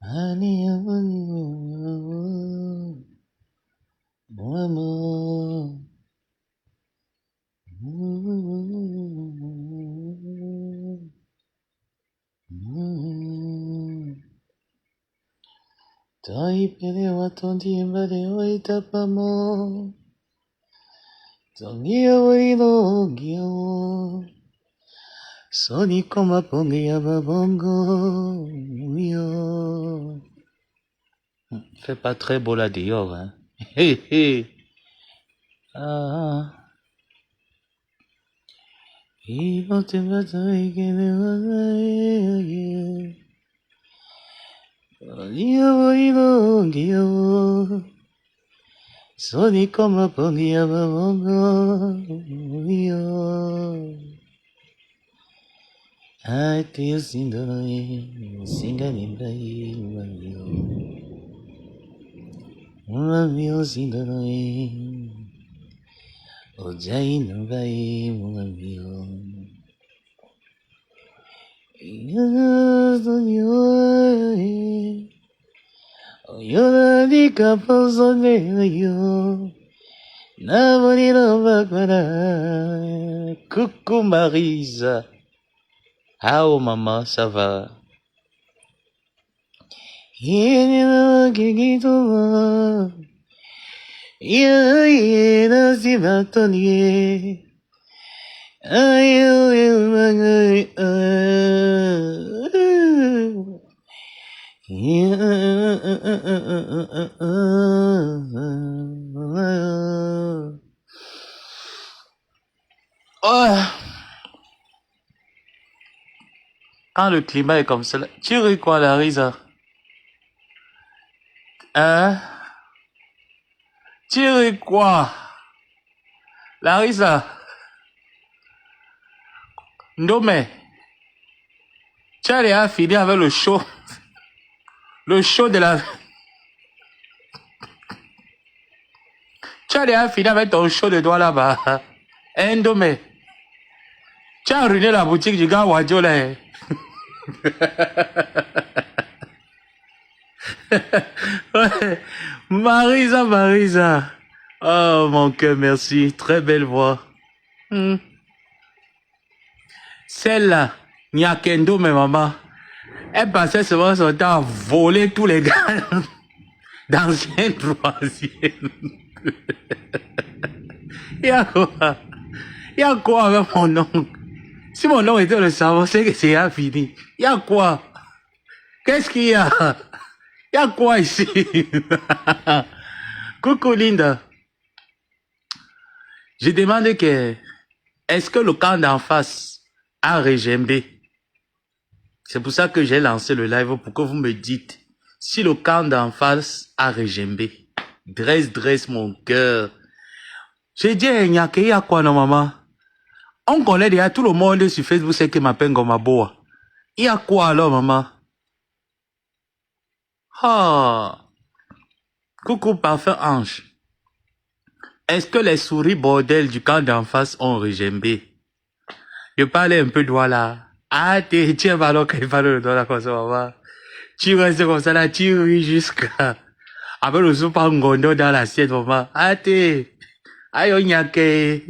Ani mon amour. Taipere watondi mbare waitapamo. Tongia waino gyo. Soni koma pongi ababongo. Yo. Fait pas très beau là dehors, hein. Hé hé. Ah. Il va te battre avec le Soni koma pongi ababongo. Yo. Ate yo sindoi. Singa nimbai. Mami sindoi. Ojai no bai mami Yora di capozo yo. Navoni no bakara. Coucou Marisa. Ah oh maman, ça va? Yena kikito. Yena si batonier. Quand le climat est comme ça, tu ris quoi, Larisa? Hein? Tu ris quoi? Larisa? Ndome? Tu as déjà fini avec le show? Le show de la... Tu as déjà fini avec ton show de doigts là-bas? Hein, Ndome? Tu as ruiné la boutique du gars Wadjo là. Ouais. Marisa, Marisa. Oh mon cœur, merci. Très belle voix. Celle-là, Nyakendo, mais maman, elle passait souvent son temps à voler tous les gars d'ancienne troisième. Il y a quoi? Il y a quoi avec mon oncle? Si mon oncle était le savoir, c'est que c'est fini. Il y a quoi? Qu'est-ce qu'il y a? Il y a quoi ici? Coucou Linda. Je demande que, est-ce que le camp d'en face a régembé? C'est pour ça que j'ai lancé le live pour que vous me dites si le camp d'en face a régembé. Dresse mon cœur. J'ai dit, il y a quoi non maman? On connaît déjà tout le monde sur Facebook, c'est qui m'appelle Gomaboa. Il y a quoi alors maman? Ah. Coucou parfum ange. Est-ce que les souris bordel du camp d'en face ont régembé? Je parlais un peu de doigt là. Ah, tiens, alors qu'il parle de doigt là comme ça, maman. Tu restes comme ça là, tu ris jusqu'à... Avec le soupe en gondo dans l'assiette, maman. Ah, aïe, on y a que...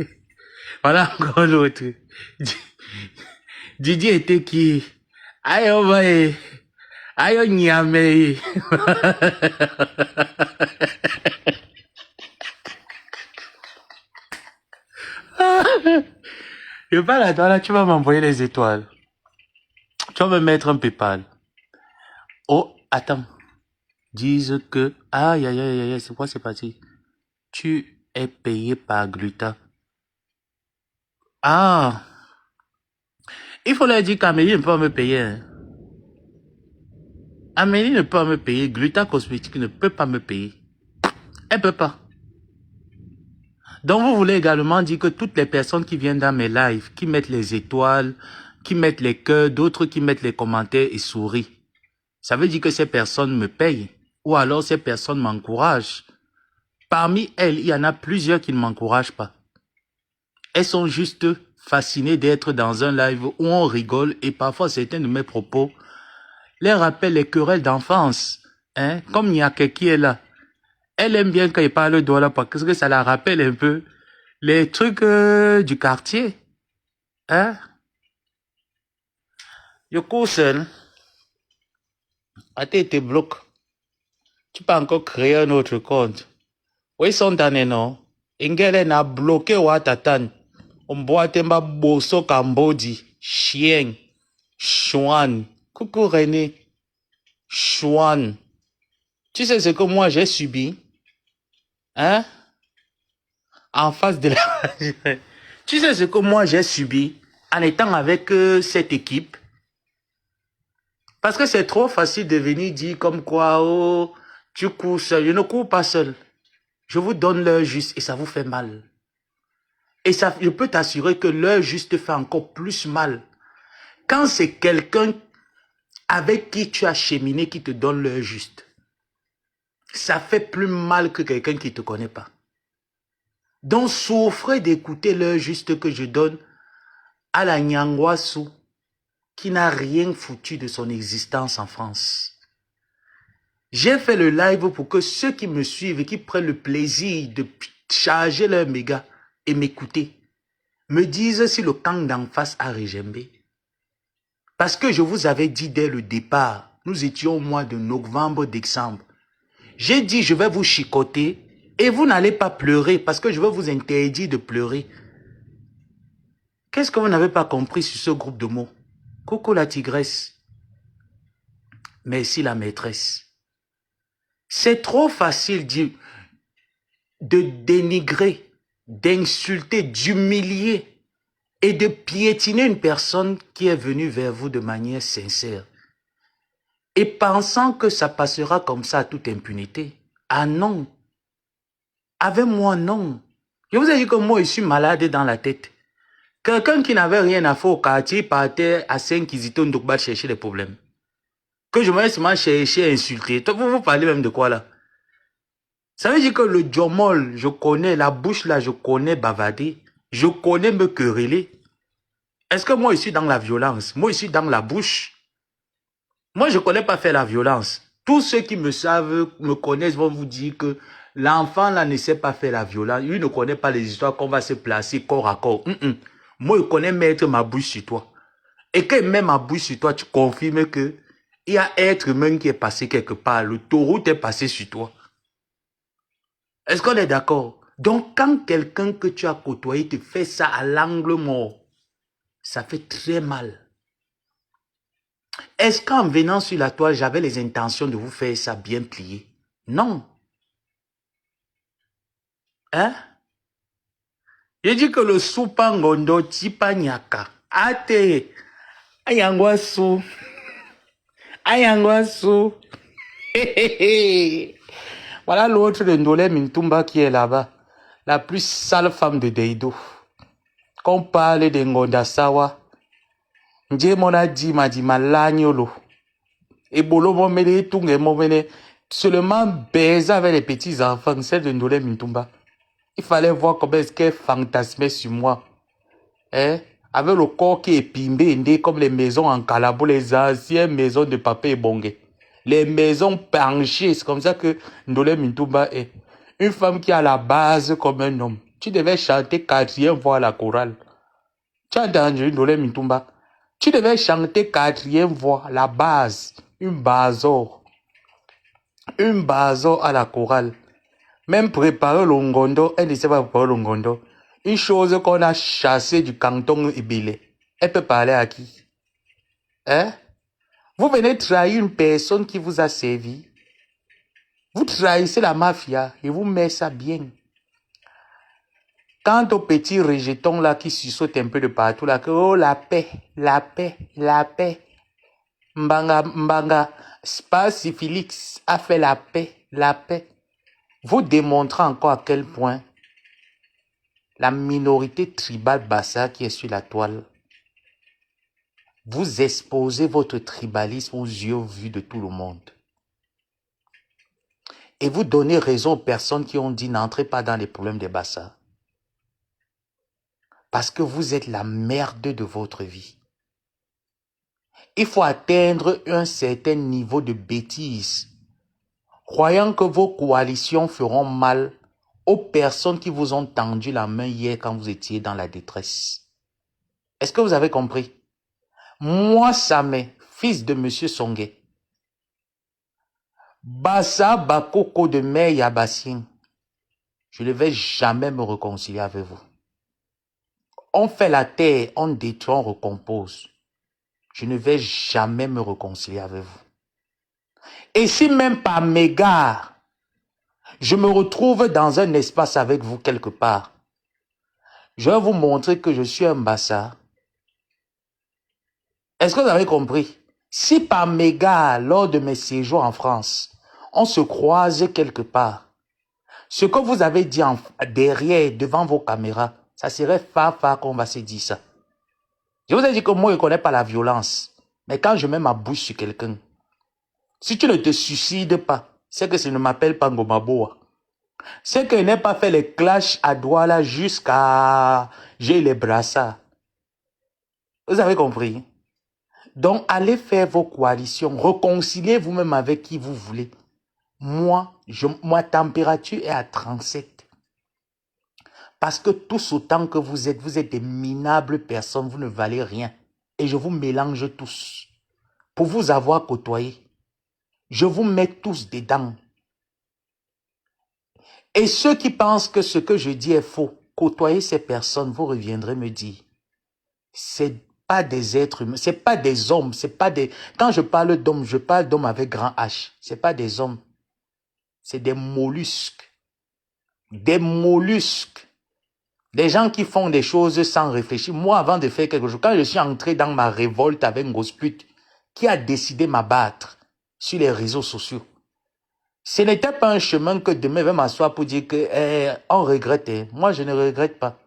Voilà encore l'autre. Didier était qui? Aïe, on va... Aïe, on y a mais... Je parle à toi là, tu vas m'envoyer les étoiles. Tu vas me mettre un PayPal. Oh, attends. Disent que... Aïe, aïe, aïe, aïe, c'est quoi c'est parti? Tu es payé par Gluta. Ah. Il faut leur dire qu'Amélie ne peut pas me payer. Hein. Amélie ne peut pas me payer. Gluta Cosmétique ne peut pas me payer. Elle ne peut pas. Donc vous voulez également dire que toutes les personnes qui viennent dans mes lives, qui mettent les étoiles, qui mettent les cœurs, d'autres qui mettent les commentaires et sourient, ça veut dire que ces personnes me payent. Ou alors ces personnes m'encouragent. Parmi elles, il y en a plusieurs qui ne m'encouragent pas. Elles sont juste fascinées d'être dans un live où on rigole et parfois certains de mes propos, les rappelle les querelles d'enfance. Hein? Comme Nyake qui est là. Elle aime bien quand il parle d'Ola parce que ça la rappelle un peu les trucs du quartier. Hein? Yoko seul, attends, te bloque. Tu peux encore créer un autre compte. Oui, son tane non. Ingele n'a bloqué Watatan. On boit temba bosso Cambodie. Chien. Chouan. Coucou René. Chouan. Tu sais ce que moi j'ai subi? Hein? En face de la... Tu sais ce que moi j'ai subi en étant avec cette équipe? Parce que c'est trop facile de venir dire comme quoi, oh, tu cours seul. Je ne cours pas seul. Je vous donne l'heure juste et ça vous fait mal. Et ça, je peux t'assurer que l'heure juste fait encore plus mal. Quand c'est quelqu'un avec qui tu as cheminé qui te donne l'heure juste, ça fait plus mal que quelqu'un qui ne te connaît pas. Donc souffrez d'écouter l'heure juste que je donne à la Nyangwasu qui n'a rien foutu de son existence en France. J'ai fait le live pour que ceux qui me suivent et qui prennent le plaisir de charger leur méga et m'écouter, me disent si le camp d'en face a régembé. Parce que je vous avais dit dès le départ, nous étions au mois de novembre, décembre. J'ai dit je vais vous chicoter et vous n'allez pas pleurer parce que je vais vous interdire de pleurer. Qu'est-ce que vous n'avez pas compris sur ce groupe de mots? Coco la tigresse. Merci la maîtresse. C'est trop facile de dénigrer, d'insulter, d'humilier et de piétiner une personne qui est venue vers vous de manière sincère. Et pensant que ça passera comme ça à toute impunité. Ah non. Avec moi, non. Je vous ai dit que moi, je suis malade dans la tête. Quelqu'un qui n'avait rien à faire au quartier partait à 5 Kizito Ndokba chercher des problèmes. Que je me seulement chercher à insulter. Toi, vous parlez même de quoi là? Ça veut dire que le djomol, je connais, la bouche là, je connais bavader. Je connais me quereller. Est-ce que moi, je suis dans la violence? Moi, je suis dans la bouche. Moi, je ne connais pas faire la violence. Tous ceux qui me savent, me connaissent, vont vous dire que l'enfant là ne sait pas faire la violence. Il ne connaît pas les histoires qu'on va se placer corps à corps. Moi, je connais mettre ma bouche sur toi. Et quand je mets ma bouche sur toi, tu confirmes que il y a un être humain qui est passé quelque part. Le taureau est passé sur toi. Est-ce qu'on est d'accord? Donc, quand quelqu'un que tu as côtoyé te fait ça à l'angle mort, ça fait très mal. Est-ce qu'en venant sur la toile, j'avais les intentions de vous faire ça bien plié? Non. Hein? Je dis que le soupangondo tipanyaka. Ate. Ayangwasu. Ayangwasu. Voilà l'autre de Ndolé Mintumba qui est là-bas. La plus sale femme de Deido. Qu'on parle de Ngondasawa. Ndjemona di malanyolo. Et bolo momene tunge momene. Seulement baiser avec les petits enfants, celle de Ndolé Mintumba. Il fallait voir comment est-ce qu'elle fantasmait sur moi. Hein? Avec le corps qui est pimbé, comme les maisons en Calabo, les anciennes maisons de Papa et Bongé. Les maisons penchées, c'est comme ça que Ndolé Mintumba est. Une femme qui a la base comme un homme. Tu devais chanter 4e voix à la chorale. Tu as entendu Ndolé Mintumba? Tu devais chanter 4e voix, la base. Une baso. Une baso à la chorale. Même préparer le ngondo, elle ne sait pas préparer le ngondo. Une chose qu'on a chassée du canton Ibile. Elle peut parler à qui? Hein? Vous venez trahir une personne qui vous a servi. Vous trahissez la mafia et vous mettez ça bien. Quant au petit rejeton là qui sussaute un peu de partout là, que oh la paix, la paix, la paix. Mbanga, Spasi Félix a fait la paix, la paix. Vous démontrez encore à quel point la minorité tribale Bassa qui est sur la toile, vous exposez votre tribalisme aux yeux vus de tout le monde. Et vous donnez raison aux personnes qui ont dit n'entrez pas dans les problèmes des Bassa. Parce que vous êtes la merde de votre vie. Il faut atteindre un certain niveau de bêtise, croyant que vos coalitions feront mal aux personnes qui vous ont tendu la main hier quand vous étiez dans la détresse. Est-ce que vous avez compris? Moi, Samé, fils de Monsieur Songué, Bassa Bakoko de Mère Yabassine, je ne vais jamais me réconcilier avec vous. On fait la terre, on détruit, on recompose. Je ne vais jamais me réconcilier avec vous. Et si même par mégarde, je me retrouve dans un espace avec vous quelque part, je vais vous montrer que je suis un Bassa. Est-ce que vous avez compris? Si par mégarde, lors de mes séjours en France, on se croise quelque part, ce que vous avez dit derrière, devant vos caméras, ça serait fa qu'on va se dire ça. Je vous ai dit que moi, je ne connais pas la violence. Mais quand je mets ma bouche sur quelqu'un, si tu ne te suicides pas, c'est que je ne m'appelle pas Ngomaboa. C'est que je n'ai pas fait les clashs à Douala jusqu'à... J'ai les brassards. Vous avez compris? Donc, allez faire vos coalitions. Réconciliez vous-même avec qui vous voulez. Moi, ma température est à 37. Parce que tous autant que vous êtes des minables personnes, vous ne valez rien. Et je vous mélange tous. Pour vous avoir côtoyé, je vous mets tous dedans. Et ceux qui pensent que ce que je dis est faux, côtoyez ces personnes, vous reviendrez me dire. C'est pas des êtres humains, c'est pas des hommes, c'est pas des... Quand je parle d'hommes, je parle d'hommes avec grand H. C'est pas des hommes, c'est des mollusques. Des mollusques. Des gens qui font des choses sans réfléchir. Moi, avant de faire quelque chose, quand je suis entré dans ma révolte avec Ngosput, qui a décidé de m'abattre sur les réseaux sociaux, ce n'était pas un chemin que demain je vais m'asseoir pour dire que on regrette. Moi, je ne regrette pas.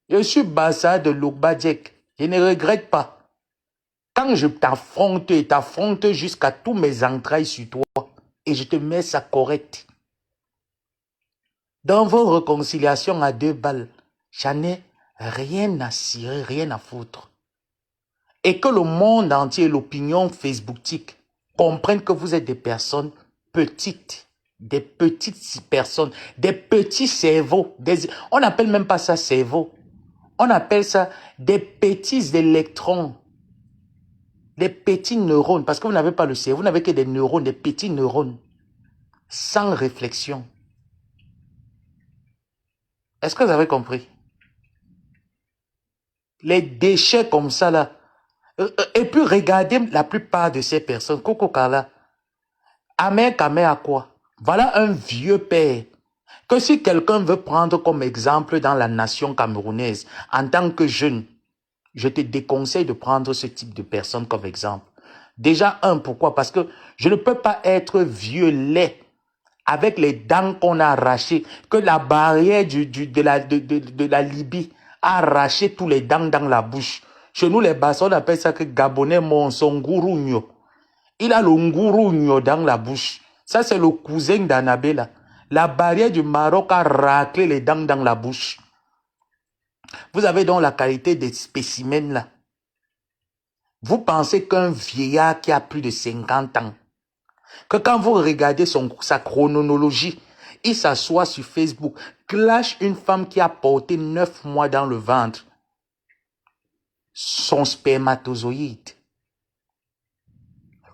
Je suis Bassa de Logbadjek. Je ne regrette pas. Quand je t'affronte et t'affronte jusqu'à tous mes entrailles sur toi, et je te mets ça correct. Dans vos réconciliations à 2 balles, j'en ai rien à cirer, rien à foutre. Et que le monde entier, l'opinion facebooktique, comprennent que vous êtes des personnes petites, des petites personnes, des petits cerveaux. On n'appelle même pas ça cerveau. On appelle ça des petits électrons, des petits neurones, parce que vous n'avez pas le cerveau, vous n'avez que des neurones, des petits neurones, sans réflexion. Est-ce que vous avez compris? Les déchets comme ça là. Et puis regardez la plupart de ces personnes, Coco Kala, Amer Kamer à quoi? Voilà un vieux père. Que si quelqu'un veut prendre comme exemple dans la nation camerounaise, en tant que jeune, je te déconseille de prendre ce type de personne comme exemple. Déjà, pourquoi? Parce que je ne peux pas être vieux laid avec les dents qu'on a arrachées, que la barrière de la Libye a arraché tous les dents dans la bouche. Chez nous, les Bassons, on appelle ça que Gabonais, son gourou. Il a le ngourou dans la bouche. Ça, c'est le cousin d'Anabé, là. La barrière du Maroc a raclé les dents dans la bouche. Vous avez donc la qualité des spécimens, là. Vous pensez qu'un vieillard qui a plus de 50 ans, que quand vous regardez sa chronologie, il s'assoit sur Facebook, clash une femme qui a porté 9 mois dans le ventre, son spermatozoïde.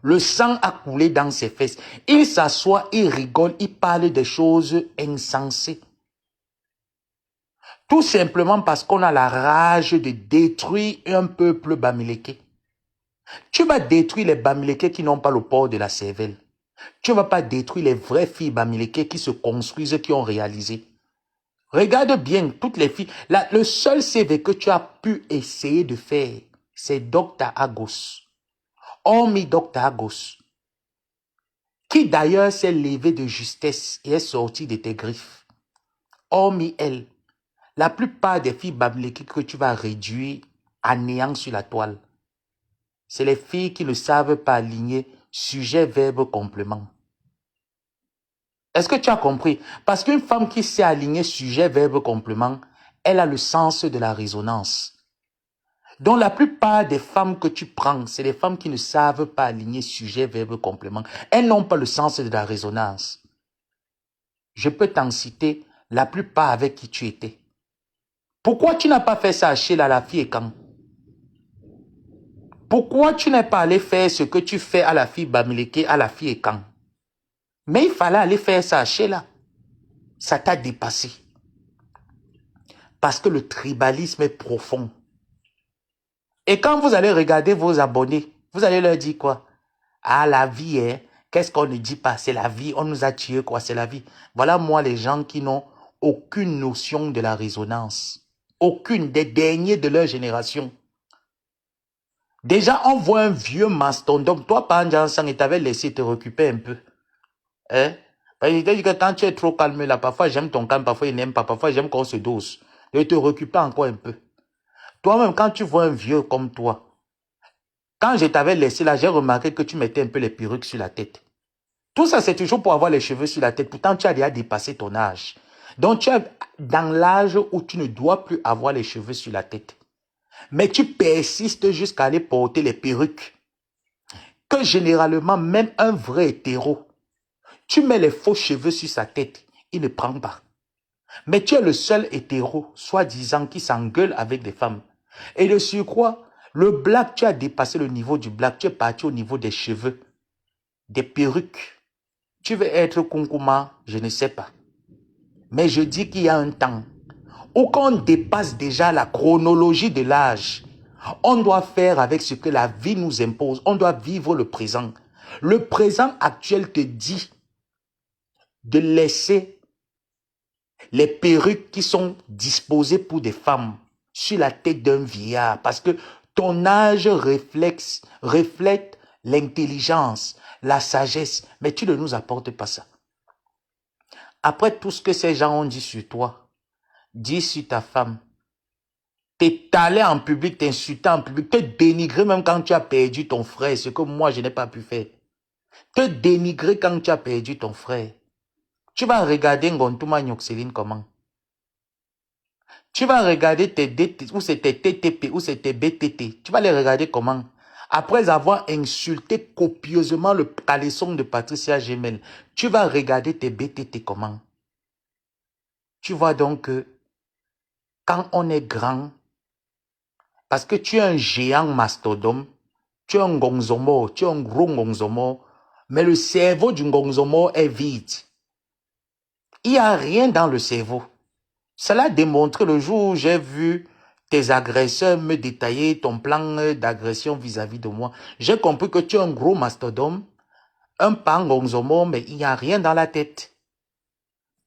Le sang a coulé dans ses fesses. Il s'assoit, il rigole, il parle des choses insensées. Tout simplement parce qu'on a la rage de détruire un peuple bamiléké. Tu vas détruire les bamilékés qui n'ont pas le port de la cervelle. Tu ne vas pas détruire les vraies filles bamilékés qui se construisent, qui ont réalisé. Regarde bien toutes les filles. Le seul CV que tu as pu essayer de faire, c'est Dr. Agos. Hormis Dr. Agos, qui d'ailleurs s'est levé de justesse et est sorti de tes griffes. Hormis elle, la plupart des filles bamlékées que tu vas réduire à néant sur la toile, c'est les filles qui ne savent pas aligner sujet, verbe, complément. Est-ce que tu as compris? Parce qu'une femme qui sait aligner sujet, verbe, complément, elle a le sens de la résonance. Donc la plupart des femmes que tu prends, c'est des femmes qui ne savent pas aligner sujet, verbe, complément. Elles n'ont pas le sens de la résonance. Je peux t'en citer la plupart avec qui tu étais. Pourquoi tu n'as pas fait ça à Sheila, la fille et quand? Pourquoi tu n'es pas allé faire ce que tu fais à la fille Bamileke, à la fille et quand? Mais il fallait aller faire ça à Sheila. Ça t'a dépassé. Parce que le tribalisme est profond. Et quand vous allez regarder vos abonnés, vous allez leur dire quoi? Ah, la vie, hein? Qu'est-ce qu'on ne dit pas? C'est la vie. On nous a tués, quoi? C'est la vie. Voilà, moi, les gens qui n'ont aucune notion de la résonance. Aucune, des derniers de leur génération. Déjà, on voit un vieux mastodonte. Toi, Panjansan, il t'avait laissé te récupérer un peu. Hein? Parce qu'il t'a dit que quand tu es trop calme là, parfois j'aime ton calme, parfois il n'aime pas, parfois j'aime qu'on se dose. Et te récupère encore un peu. Toi-même, quand tu vois un vieux comme toi, quand je t'avais laissé là, j'ai remarqué que tu mettais un peu les perruques sur la tête. Tout ça, c'est toujours pour avoir les cheveux sur la tête. Pourtant, tu as déjà dépassé ton âge. Donc, tu es dans l'âge où tu ne dois plus avoir les cheveux sur la tête. Mais tu persistes jusqu'à aller porter les perruques. Que généralement, même un vrai hétéro, tu mets les faux cheveux sur sa tête, il ne prend pas. Mais tu es le seul hétéro, soi-disant, qui s'engueule avec des femmes. Et de surcroît, le black, tu as dépassé le niveau du black, tu es parti au niveau des cheveux, des perruques. Tu veux être Kunkuma, je ne sais pas. Mais je dis qu'il y a un temps où quand on dépasse déjà la chronologie de l'âge, on doit faire avec ce que la vie nous impose. On doit vivre le présent. Le présent actuel te dit de laisser les perruques qui sont disposées pour des femmes sur la tête d'un vieillard. Parce que ton âge reflète l'intelligence, la sagesse. Mais tu ne nous apportes pas ça. Après tout ce que ces gens ont dit sur toi, dis sur ta femme, t'étaler en public, t'insulter en public, te dénigrer même quand tu as perdu ton frère, ce que moi je n'ai pas pu faire. Te dénigrer quand tu as perdu ton frère. Tu vas regarder Ngontuma Nyoxeline comment? Tu vas regarder tes DT, ou c'est tes TTP, ou c'est tes BTT. Tu vas les regarder comment? Après avoir insulté copieusement le caleçon de Patricia Gemel, tu vas regarder tes BTT comment? Tu vois donc que quand on est grand, parce que tu es un géant mastodome, tu es un gonzomo, tu es un gros gonzomo, mais le cerveau du gonzomo est vide. Il n'y a rien dans le cerveau. Cela a démontré le jour où j'ai vu tes agresseurs me détailler ton plan d'agression vis-à-vis de moi. J'ai compris que tu es un gros mastodome, un pan gonzomo, mais il n'y a rien dans la tête.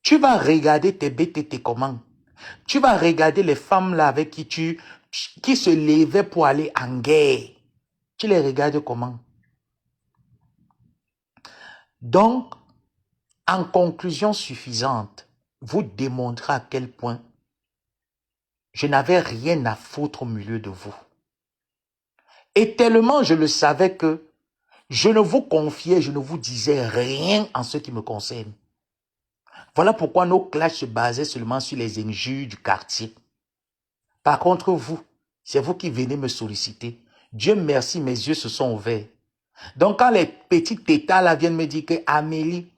Tu vas regarder tes BTT comment? Tu vas regarder les femmes là avec qui se levaient pour aller en guerre. Tu les regardes comment? Donc, en conclusion suffisante, vous démontrez à quel point je n'avais rien à foutre au milieu de vous. Et tellement je le savais que je ne vous confiais, je ne vous disais rien en ce qui me concerne. Voilà pourquoi nos clashs se basaient seulement sur les injures du quartier. Par contre, vous, c'est vous qui venez me solliciter. Dieu merci, mes yeux se sont ouverts. Donc, quand les petits tétas là viennent me dire que Amélie,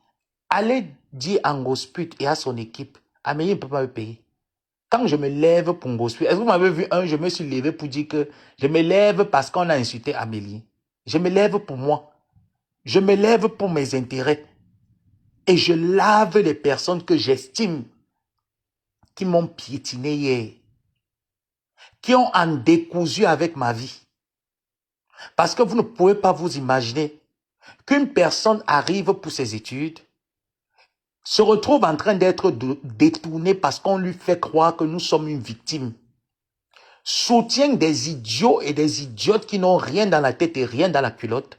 allez dire à Ngosput et à son équipe, Amélie ne peut pas me payer. Quand je me lève pour Ngosput, est-ce que vous m'avez vu je me suis levé pour dire que je me lève parce qu'on a insulté Amélie. Je me lève pour moi. Je me lève pour mes intérêts. Et je lave les personnes que j'estime qui m'ont piétiné hier, qui ont en décousu avec ma vie. Parce que vous ne pouvez pas vous imaginer qu'une personne arrive pour ses études, se retrouve en train d'être détournée parce qu'on lui fait croire que nous sommes une victime, soutient des idiots et des idiotes qui n'ont rien dans la tête et rien dans la culotte,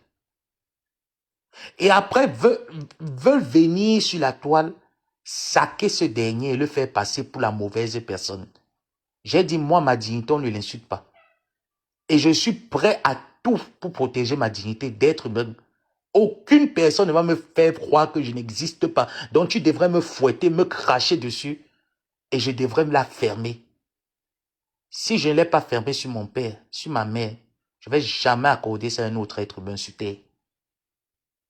et après veulent venir sur la toile, saquer ce dernier et le faire passer pour la mauvaise personne. J'ai dit, moi, ma dignité, on ne l'insulte pas. Et je suis prêt à tout pour protéger ma dignité d'être humain. Aucune personne ne va me faire croire que je n'existe pas. Donc tu devrais me fouetter, me cracher dessus et je devrais me la fermer. Si je ne l'ai pas fermé sur mon père, sur ma mère, je ne vais jamais accorder ça à un autre être humain sur terre.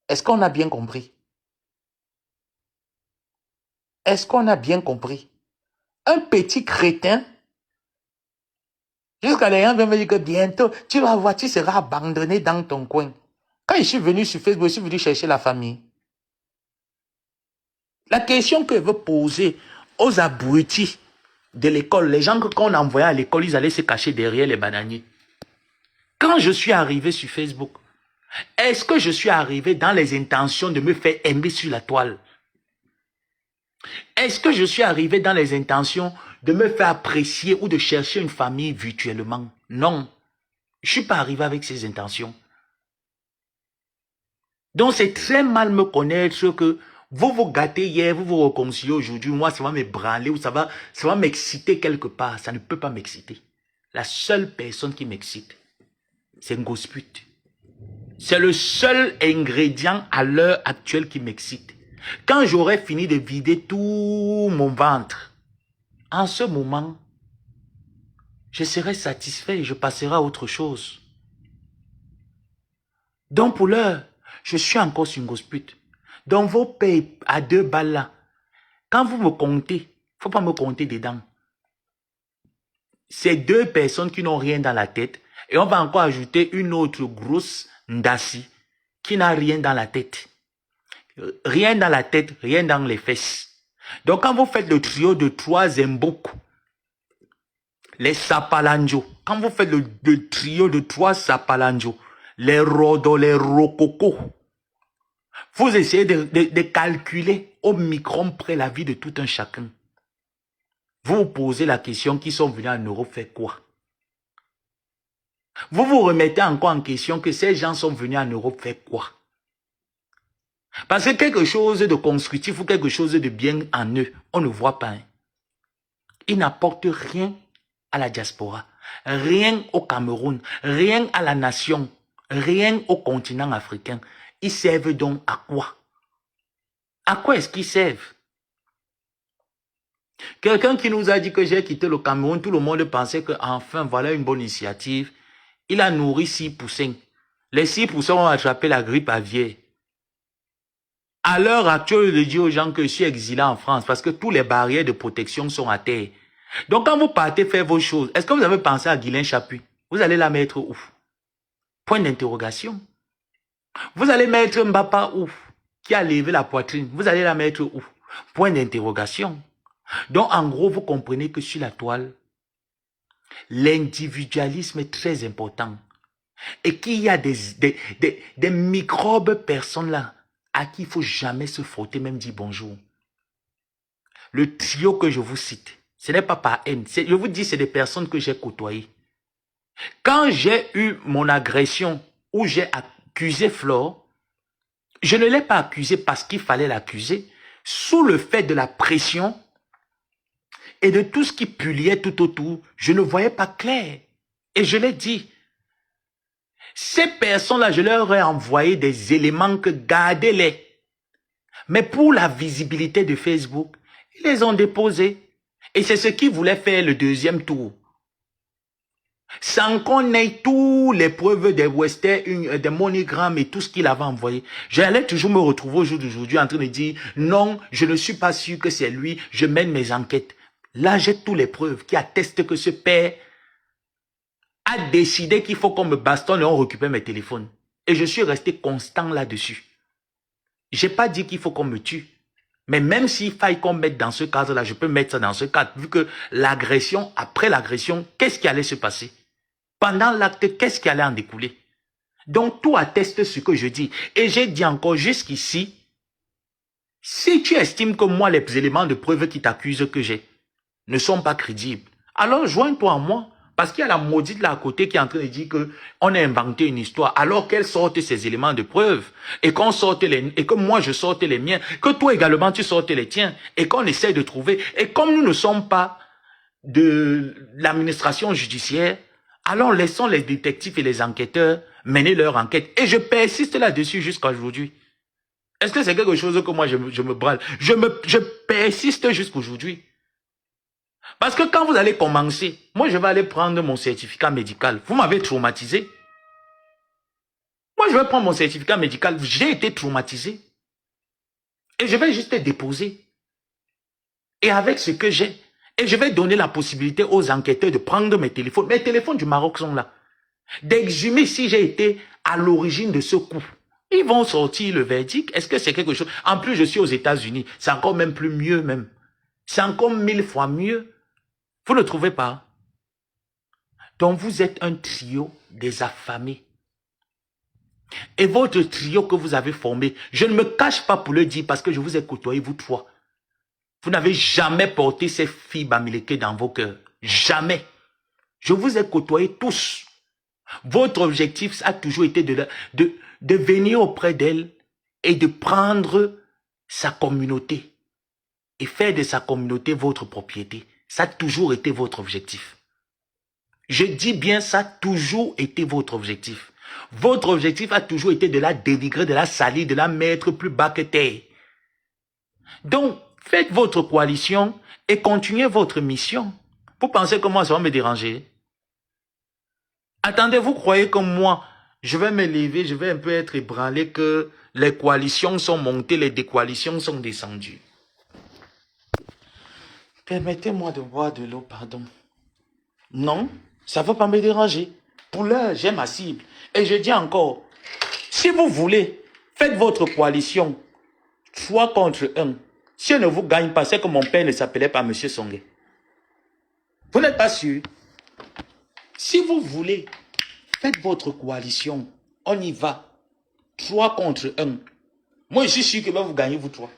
Est-ce qu'on a bien compris? Est-ce qu'on a bien compris? Un petit crétin, jusqu'à les gens viennent me dire que bientôt, tu vas voir, tu seras abandonné dans ton coin. Quand je suis venu sur Facebook, je suis venu chercher la famille. La question que je veux poser aux abrutis de l'école, les gens qu'on envoyait à l'école, ils allaient se cacher derrière les bananiers. Quand je suis arrivé sur Facebook, est-ce que je suis arrivé dans les intentions de me faire aimer sur la toile? Est-ce que je suis arrivé dans les intentions de me faire apprécier ou de chercher une famille virtuellement? Non. Je ne suis pas arrivé avec ces intentions. Donc c'est très mal me connaître que vous vous gâtez hier, vous vous réconciliez aujourd'hui, moi ça va me branler ou ça va m'exciter quelque part. Ça ne peut pas m'exciter. La seule personne qui m'excite, c'est Ngosput. C'est le seul ingrédient à l'heure actuelle qui m'excite. Quand j'aurai fini de vider tout mon ventre, en ce moment, je serai satisfait et je passerai à autre chose. Donc pour l'heure, je suis encore sur Ngosput. Donc vos payes à 2 balles là, quand vous me comptez, il ne faut pas me compter dedans. C'est 2 personnes qui n'ont rien dans la tête et on va encore ajouter une autre grosse ndassi qui n'a rien dans la tête. Rien dans la tête, rien dans les fesses. Donc quand vous faites le trio de 3 Zembok, les Sapalanjo, quand vous faites le trio de 3 Sapalanjo, les Rodo, les Rococo, vous essayez de calculer au micron près la vie de tout un chacun. Vous vous posez la question, qui sont venus en Europe faire quoi? Vous vous remettez encore en question que ces gens sont venus en Europe faire quoi? Parce que quelque chose de constructif ou quelque chose de bien en eux, on ne voit pas. Hein. Ils n'apportent rien à la diaspora, rien au Cameroun, rien à la nation, rien au continent africain. Ils servent donc à quoi? À quoi est-ce qu'ils servent? Quelqu'un qui nous a dit que j'ai quitté le Cameroun, tout le monde pensait que enfin voilà une bonne initiative. Il a nourri 6 poussins. Les 6 poussins ont attrapé la grippe aviaire. À l'heure actuelle, je dis aux gens que je suis exilé en France parce que toutes les barrières de protection sont à terre. Donc quand vous partez faire vos choses, est-ce que vous avez pensé à Guylaine Chapuis? Vous allez la mettre où? Point d'interrogation. Vous allez mettre Mbapa où? Qui a levé la poitrine? Vous allez la mettre où? Point d'interrogation. Donc en gros, vous comprenez que sur la toile, l'individualisme est très important. Et qu'il y a des microbes personnes là à qui il ne faut jamais se frotter, même dire bonjour. Le trio que je vous cite, ce n'est pas par haine. Je vous dis, c'est des personnes que j'ai côtoyées. Quand j'ai eu mon agression où j'ai accusé Flore, je ne l'ai pas accusé parce qu'il fallait l'accuser, sous le fait de la pression et de tout ce qui pullait tout autour, je ne voyais pas clair. Et je l'ai dit. Ces personnes-là, je leur ai envoyé des éléments que gardez-les. Mais pour la visibilité de Facebook, ils les ont déposés. Et c'est ce qu'ils voulaient faire le deuxième tour. Sans qu'on ait toutes les preuves des Western, des MoneyGram et tout ce qu'il avait envoyé. J'allais toujours me retrouver au jour d'aujourd'hui en train de dire, non, je ne suis pas sûr que c'est lui, je mène mes enquêtes. Là, j'ai toutes les preuves qui attestent que ce père a décidé qu'il faut qu'on me bastonne et on récupère mes téléphones. Et je suis resté constant là-dessus. Je n'ai pas dit qu'il faut qu'on me tue. Mais même s'il faille qu'on mette dans ce cadre-là, je peux mettre ça dans ce cadre. Vu que l'agression, après l'agression, qu'est-ce qui allait se passer? Pendant l'acte, qu'est-ce qui allait en découler? Donc tout atteste ce que je dis. Et j'ai dit encore jusqu'ici, si tu estimes que moi, les éléments de preuve qui t'accusent que j'ai ne sont pas crédibles, alors joins-toi à moi. Parce qu'il y a la maudite là à côté qui est en train de dire qu'on a inventé une histoire, alors qu'elle sorte ces éléments de preuve, et qu'on sorte et que moi je sorte les miens, que toi également tu sortes les tiens, et qu'on essaie de trouver. Et comme nous ne sommes pas de l'administration judiciaire, alors laissons les détectives et les enquêteurs mener leur enquête. Et je persiste là-dessus jusqu'à aujourd'hui. Est-ce que c'est quelque chose que moi je me brale? Je persiste jusqu'à aujourd'hui. Parce que quand vous allez commencer, moi je vais aller prendre mon certificat médical. Vous m'avez traumatisé. Moi je vais prendre mon certificat médical. J'ai été traumatisé. Et je vais juste déposer. Et avec ce que j'ai, et je vais donner la possibilité aux enquêteurs de prendre mes téléphones. Mes téléphones du Maroc sont là. D'exhumer si j'ai été à l'origine de ce coup. Ils vont sortir le verdict. Est-ce que c'est quelque chose? En plus, je suis aux États-Unis. C'est encore même plus mieux même. C'est encore 1000 fois mieux. Vous ne trouvez pas? Donc vous êtes un trio des affamés. Et votre trio que vous avez formé, je ne me cache pas pour le dire parce que je vous ai côtoyé, vous trois. Vous n'avez jamais porté ces filles bamileke dans vos cœurs. Jamais. Je vous ai côtoyé tous. Votre objectif a toujours été de venir auprès d'elle et de prendre sa communauté et faire de sa communauté votre propriété. Ça a toujours été votre objectif. Je dis bien, ça a toujours été votre objectif. Votre objectif a toujours été de la dénigrer, de la salir, de la mettre plus bas que terre. Donc, faites votre coalition et continuez votre mission. Vous pensez que moi, ça va me déranger? Attendez, vous croyez que moi, je vais me lever, je vais un peu être ébranlé que les coalitions sont montées, les décoalitions sont descendues. Permettez-moi de boire de l'eau, pardon. Non, ça ne va pas me déranger. Pour l'heure, j'ai ma cible. Et je dis encore, si vous voulez, faites votre coalition 3 contre 1. Si elle ne vous gagne pas, c'est que mon père ne s'appelait pas M. Songe. Vous n'êtes pas sûr? Si vous voulez, faites votre coalition. On y va. 3 contre 1. Moi, je suis sûr que vous gagnez, vous trois.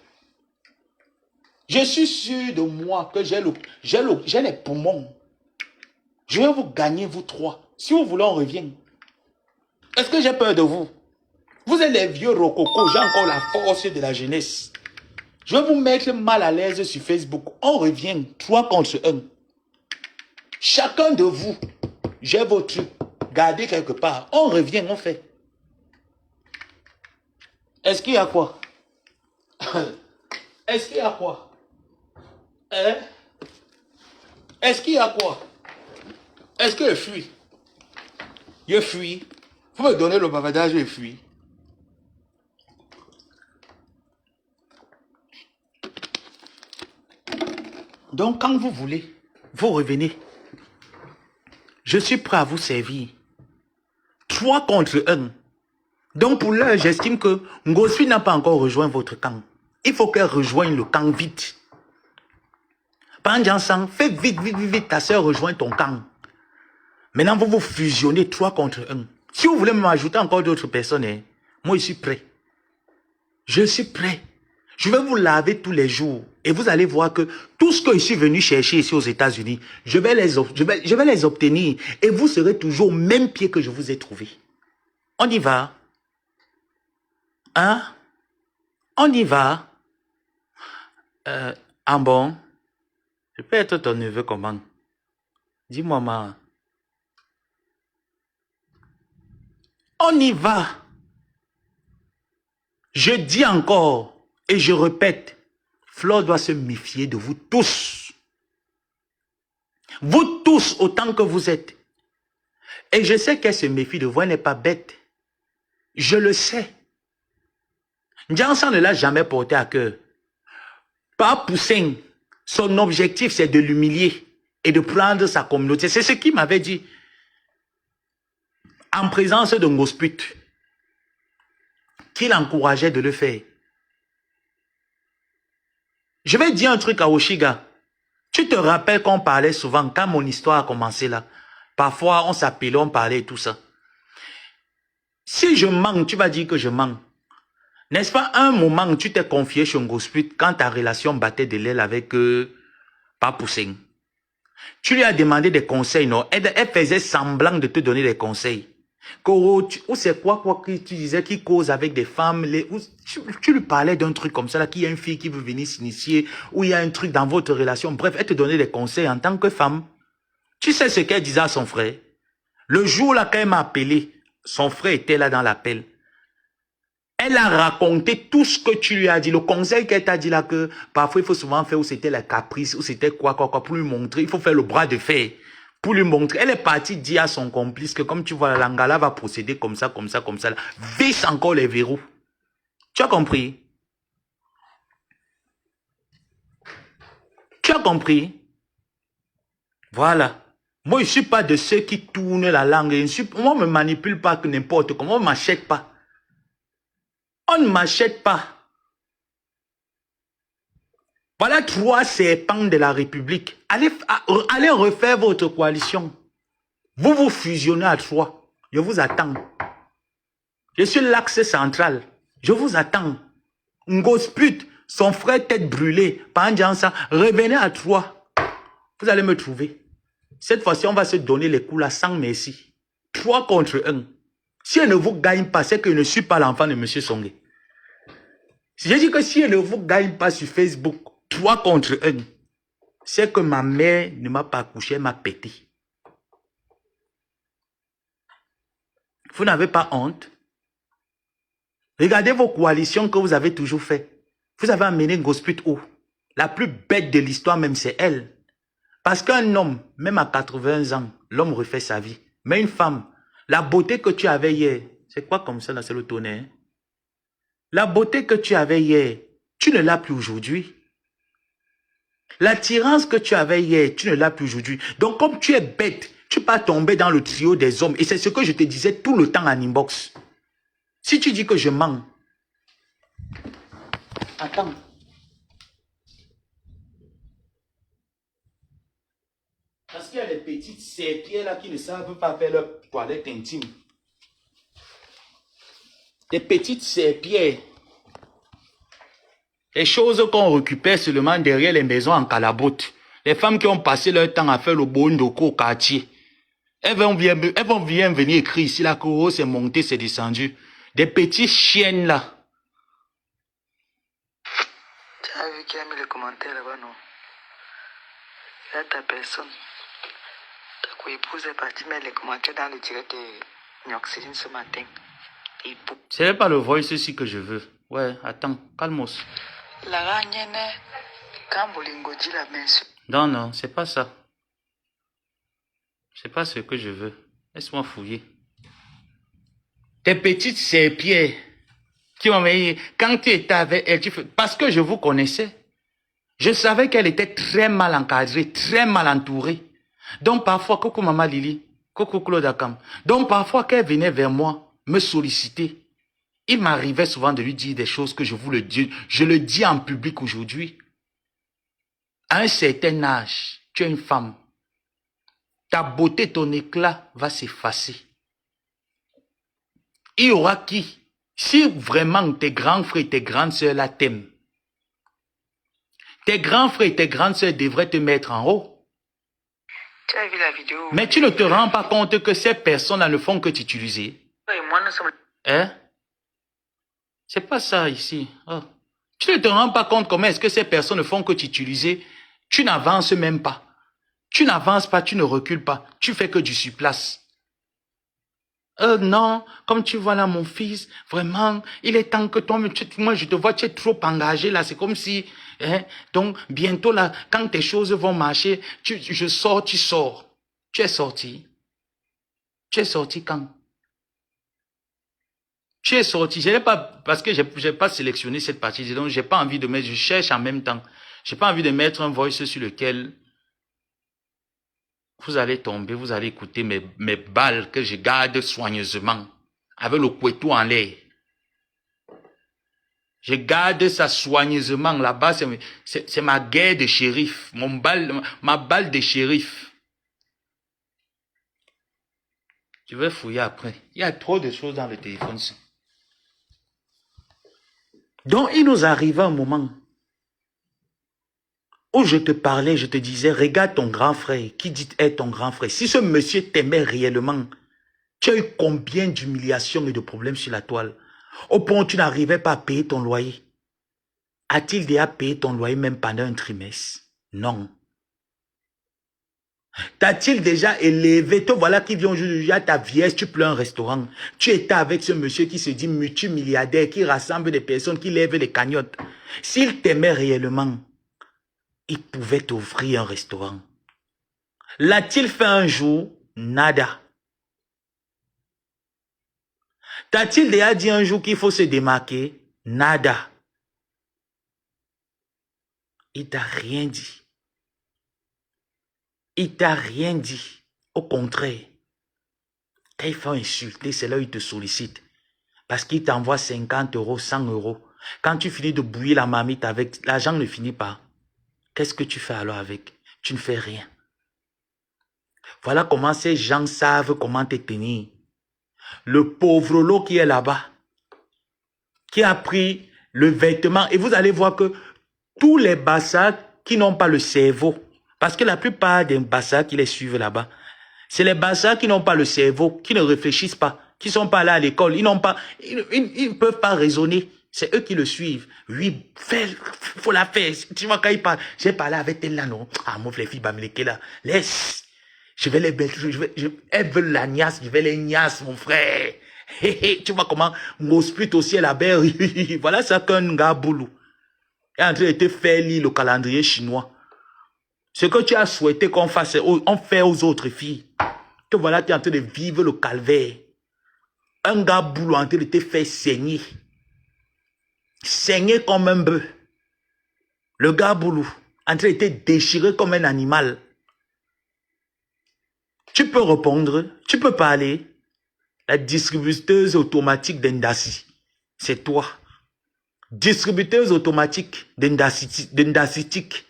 Je suis sûr de moi que j'ai les poumons. Je vais vous gagner, vous trois. Si vous voulez, on revient. Est-ce que j'ai peur de vous? Vous êtes les vieux rococos, j'ai encore la force de la jeunesse. Je vais vous mettre mal à l'aise sur Facebook. On revient, 3 contre 1. Chacun de vous, j'ai vos trucs. Gardez quelque part. On revient, on fait. Est-ce qu'il y a quoi? Est-ce qu'il y a quoi? Hein? Est-ce qu'il y a quoi? Est-ce que je fuis? Je fuis. Vous me donnez le bavardage, je fuis. Donc, quand vous voulez, vous revenez. Je suis prêt à vous servir. 3 contre 1. Donc, pour l'heure, j'estime que Ngosui n'a pas encore rejoint votre camp. Il faut qu'elle rejoigne le camp vite. Pandiansan, fais vite, vite, vite, vite, ta soeur rejoint ton camp. Maintenant, vous vous fusionnez 3 contre 1. Si vous voulez m'ajouter encore d'autres personnes, hein, moi, je suis prêt. Je suis prêt. Je vais vous laver tous les jours. Et vous allez voir que tout ce que je suis venu chercher ici aux États-Unis, je vais les obtenir. Et vous serez toujours au même pied que je vous ai trouvé. On y va. Hein? On y va. Ah bon? Je peux être ton neveu comment? Dis-moi, maman. On y va. Je dis encore et je répète, Flore doit se méfier de vous tous. Vous tous autant que vous êtes. Et je sais qu'elle se méfie de vous, elle n'est pas bête. Je le sais. Ndiansan ne l'a jamais porté à cœur. Pas Poussin, son objectif c'est de l'humilier et de prendre sa communauté. C'est ce qu'il m'avait dit. En présence de Ngosput, qu'il encourageait de le faire. Je vais dire un truc à Oshiga. Tu te rappelles qu'on parlait souvent, quand mon histoire a commencé là, parfois on s'appelait, on parlait et tout ça. Si je mens, tu vas dire que je mens. N'est-ce pas un moment où tu t'es confié chez Ngosput quand ta relation battait de l'aile avec Papoussing? Tu lui as demandé des conseils, non? Elle faisait semblant de te donner des conseils. Ou c'est quoi que tu disais qui cause avec des femmes, tu lui parlais d'un truc comme ça, là, qu'il y a une fille qui veut venir s'initier, ou il y a un truc dans votre relation. Bref, elle te donnait des conseils en tant que femme. Tu sais ce qu'elle disait à son frère? Le jour là, quand elle m'a appelé, son frère était là dans l'appel. Elle a raconté tout ce que tu lui as dit. Le conseil qu'elle t'a dit là, que parfois il faut souvent faire où c'était la caprice, où c'était quoi, pour lui montrer. Il faut faire le bras de fer pour lui montrer. Elle est partie dire à son complice que comme tu vois, la Lingala va procéder comme ça, comme ça, comme ça. Là. Visse encore les verrous. Tu as compris? Tu as compris? Voilà. Moi, je ne suis pas de ceux qui tournent la langue. Moi, on ne me manipule pas que n'importe comment. On ne m'achète pas. On ne m'achète pas. Voilà 3 serpents de la République. Allez refaire votre coalition. Vous vous fusionnez à 3. Je vous attends. Je suis l'axe central. Je vous attends. Ngosput, son frère tête brûlée, par un ça, revenez à 3. Vous allez me trouver. Cette fois-ci, on va se donner les coups là sans merci. 3 contre 1. Si elle ne vous gagne pas, c'est que je ne suis pas l'enfant de M. Songé. Si je dis que si elle ne vous gagne pas sur Facebook, 3 contre 1, c'est que ma mère ne m'a pas couché, elle m'a pété. Vous n'avez pas honte? Regardez vos coalitions que vous avez toujours fait. Vous avez amené Ngosput où? La plus bête de l'histoire même, c'est elle. Parce qu'un homme, même à 80 ans, l'homme refait sa vie. Mais une femme, la beauté que tu avais hier, c'est quoi comme ça là, c'est le tonnerre? La beauté que tu avais hier, tu ne l'as plus aujourd'hui. L'attirance que tu avais hier, tu ne l'as plus aujourd'hui. Donc comme tu es bête, tu peux pas tomber dans le trio des hommes. Et c'est ce que je te disais tout le temps en inbox. Si tu dis que je mens, attends. Parce qu'il y a des petites serpières là qui ne savent pas faire leur toilette intime. Des petites serpières. Les choses qu'on récupère seulement derrière les maisons en calabote. Les femmes qui ont passé leur temps à faire le bondoko au quartier. Elles vont bien venir écrire ici là que oh, c'est monté, c'est descendu. Des petites chiennes là. Tu as vu qui a mis le commentaire là-bas, non? Là, ta personne. Ta co-épouse est partie mettre les commentaires dans le direct de Nyoxéline ce matin. C'est pas le voice ici que je veux. Ouais, attends, calmos. La ragnenne, quand Bolingo dit la mention. Non, non, c'est pas ça. C'est pas ce que je veux. Laisse-moi fouiller. Tes petites serpières qui m'ont dit, quand tu étais avec elle, parce que je vous connaissais, je savais qu'elle était très mal encadrée, très mal entourée. Donc parfois, coucou Maman Lili, coucou Claude Akam, donc parfois qu'elle venait vers moi, me solliciter, il m'arrivait souvent de lui dire des choses que je le dis en public aujourd'hui. À un certain âge, tu es une femme. Ta beauté, ton éclat va s'effacer. Il y aura qui? Si vraiment tes grands frères et tes grandes sœurs là t'aiment, tes grands frères et tes grandes sœurs devraient te mettre en haut. Tu as vu la vidéo? Mais tu ne te rends pas compte que ces personnes-là ne font que t'utiliser. Et moi, nous sommes... Hein? C'est pas ça ici. Oh. Tu ne te rends pas compte comment est-ce que ces personnes ne font que t'utiliser. Tu n'avances même pas. Tu n'avances pas, tu ne recules pas. Tu fais que du surplace. Non, comme tu vois là, mon fils, vraiment, il est temps que toi, moi je te vois, tu es trop engagé là, c'est comme si, hein, donc bientôt là, quand tes choses vont marcher, je sors, tu sors. Tu es sorti. Tu es sorti quand? Tu es sorti, je n'ai pas, parce que j'ai pas sélectionné cette partie, donc j'ai pas envie de mettre, je cherche en même temps. J'ai pas envie de mettre un voice sur lequel vous allez tomber, vous allez écouter mes balles que je garde soigneusement, avec le couteau en l'air. Je garde ça soigneusement là-bas, c'est ma guerre de shérif, ma balle de shérif. Je vais fouiller après. Il y a trop de choses dans le téléphone. Donc, il nous arrive un moment où je te parlais, je te disais, regarde ton grand frère, qui dit être ton grand frère. Si ce monsieur t'aimait réellement, tu as eu combien d'humiliations et de problèmes sur la toile? Au point où tu n'arrivais pas à payer ton loyer. A-t-il déjà payé ton loyer même pendant un trimestre? Non. T'a-t-il déjà élevé? Te voilà qui vient aujourd'hui à ta vieillesse, tu pleures un restaurant. Tu étais avec ce monsieur qui se dit multimilliardaire, qui rassemble des personnes, qui lève les cagnottes. S'il t'aimait réellement, il pouvait t'offrir un restaurant. L'a-t-il fait un jour? Nada. T'a-t-il déjà dit un jour qu'il faut se démarquer? Nada. Il t'a rien dit. Il t'a rien dit. Au contraire, quand il faut insulter, c'est là où il te sollicite. Parce qu'il t'envoie 50 euros, 100 euros. Quand tu finis de bouillir la marmite avec, l'argent ne finit pas. Qu'est-ce que tu fais alors avec? Tu ne fais rien. Voilà comment ces gens savent comment te tenir. Le pauvre lot qui est là-bas, qui a pris le vêtement, et vous allez voir que tous les bassards qui n'ont pas le cerveau, parce que la plupart des bassards qui les suivent là-bas, c'est les bassards qui n'ont pas le cerveau, qui ne réfléchissent pas, qui ne sont pas là à l'école, ils ne peuvent pas raisonner. C'est eux qui le suivent. Oui, faut la faire. Tu vois, quand ils parlent, j'ai parlé avec elle là, non? Ah, mon les filles, bamileke là. Laisse. Je vais les belles, elles veulent la niasse, je vais les niasse, mon frère. Tu vois comment mon split aussi est la belle. Voilà ça qu'un gars boulot est en train de te faire lire le calendrier chinois. Ce que tu as souhaité qu'on fasse, on fait aux autres filles. Te voilà, tu es en train de vivre le calvaire. Un gars boulot en train de te faire saigner. Saigner comme un bœuf. Le gars boulot en train de te déchirer comme un animal. Tu peux répondre, tu peux parler. La distributeuse automatique d'Endasi, c'est toi. Distributeuse automatique d'Endacitique.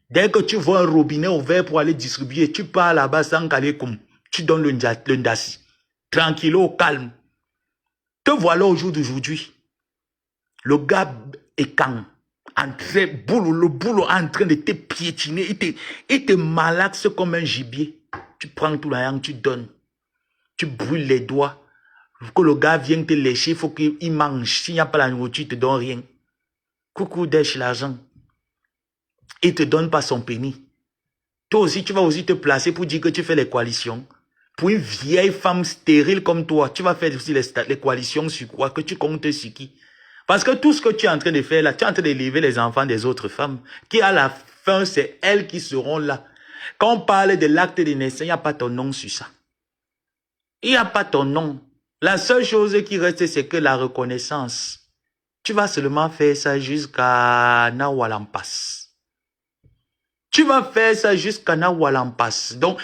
Dès que tu vois un robinet ouvert pour aller distribuer, tu pars là-bas sans caler comme tu donnes le Ndasi. Tranquille, au calme. Te voilà au jour d'aujourd'hui. Le gars est quand le boulot en train de te piétiner. Il te malaxe comme un gibier. Tu prends tout l'argent, tu donnes. Tu brûles les doigts. Que le gars vienne te lécher, il faut qu'il mange. S'il n'y a pas la nourriture, il ne te donne rien. Coucou, dèche l'argent. Il ne te donne pas son penny. Toi aussi, tu vas aussi te placer pour dire que tu fais les coalitions. Pour une vieille femme stérile comme toi, tu vas faire aussi les coalitions sur quoi? Que tu comptes sur qui? Parce que tout ce que tu es en train de faire là, tu es en train d'élever les enfants des autres femmes, qui à la fin, c'est elles qui seront là. Quand on parle de l'acte de naissance, il n'y a pas ton nom sur ça. Il n'y a pas ton nom. La seule chose qui reste, c'est que la reconnaissance. Tu vas seulement faire ça jusqu'à Nawalampas. Tu vas faire ça jusqu'à Nawalampas. Donc,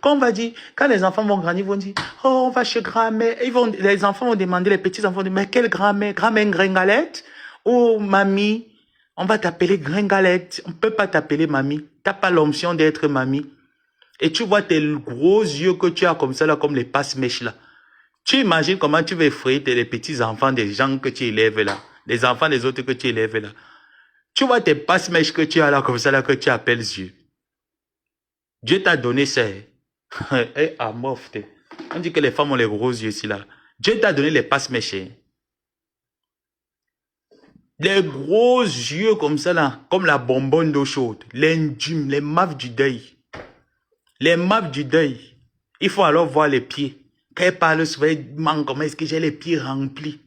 quand on va dire, quand les enfants vont grandir, ils vont dire, oh, on va chez grand-mère. Les enfants vont demander, les petits enfants vont dire, mais quelle grand-mère? Grand-mère Gringalette? Oh, mamie, on va t'appeler Gringalette. On ne peut pas t'appeler mamie. Tu n'as pas l'option d'être mamie. Et tu vois tes gros yeux que tu as comme ça, là, comme les passe-mèches là. Tu imagines comment tu vas effrayer les petits-enfants des gens que tu élèves là. Les enfants des autres que tu élèves là. Tu vois tes passe-mèches que tu as là, comme ça là, que tu appelles Dieu. Dieu t'a donné ça. Eh, amorphe. On dit que les femmes ont les gros yeux ici là. Dieu t'a donné les passe-mèches. Les gros yeux comme ça là, comme la bonbonne d'eau chaude. L'indum, les maves du deuil. Les maves du deuil. Il faut alors voir les pieds. Quand elle parle souvent, elle demande comment est-ce que j'ai les pieds remplis.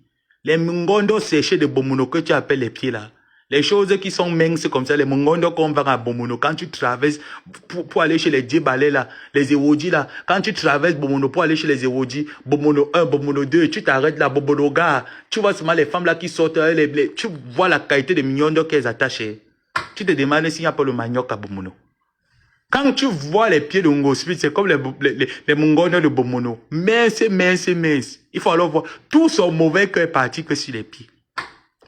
Les mungondo séchés de Bomono que tu appelles les pieds là. Les choses qui sont minces comme ça, les mungondo qu'on va à Bomono, quand tu traverses pour aller chez les Djebalais là, les Ewoji là, quand tu traverses Bomono pour aller chez les Ewoji, Bomono 1, Bomono 2, tu t'arrêtes là, Bomono gars, tu vois seulement les femmes là qui sortent, tu vois la qualité de mignondo qu'elles attachent. Tu te demandes s'il n'y a pas le manioc à Bomono. Quand tu vois les pieds de Ngospit, c'est comme les mungondo de Bomono. Mince, mince, mince. Il faut alors voir. Tout son mauvais cœur est parti que sur les pieds.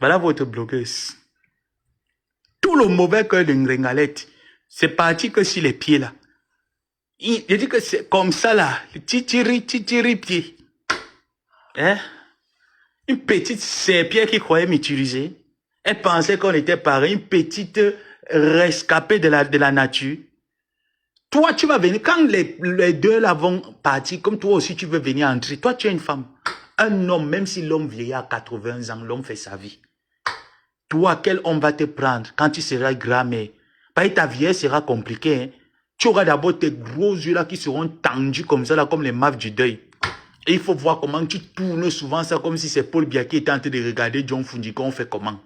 Voilà votre blogueuse. Tout le mauvais cœur de Ngrengalette, c'est parti que sur les pieds là. Il dit que c'est comme ça là. Titiri pied. Hein? Une petite serpillère qui croyait m'utiliser. Elle pensait qu'on était pareil. Une petite rescapée de la nature. Toi, tu vas venir, quand les deux là vont partir, comme toi aussi tu veux venir entrer, toi tu es une femme. Un homme, même si l'homme vieillit à 80 ans, l'homme fait sa vie. Toi, quel homme va te prendre quand tu seras grand-mère? Parce que ta vieillesse sera compliquée. Hein? Tu auras d'abord tes gros yeux là qui seront tendus comme ça, là, comme les maves du deuil. Et il faut voir comment tu tournes souvent ça comme si c'est Paul Biya qui était en train de regarder John Fundiko. On fait comment?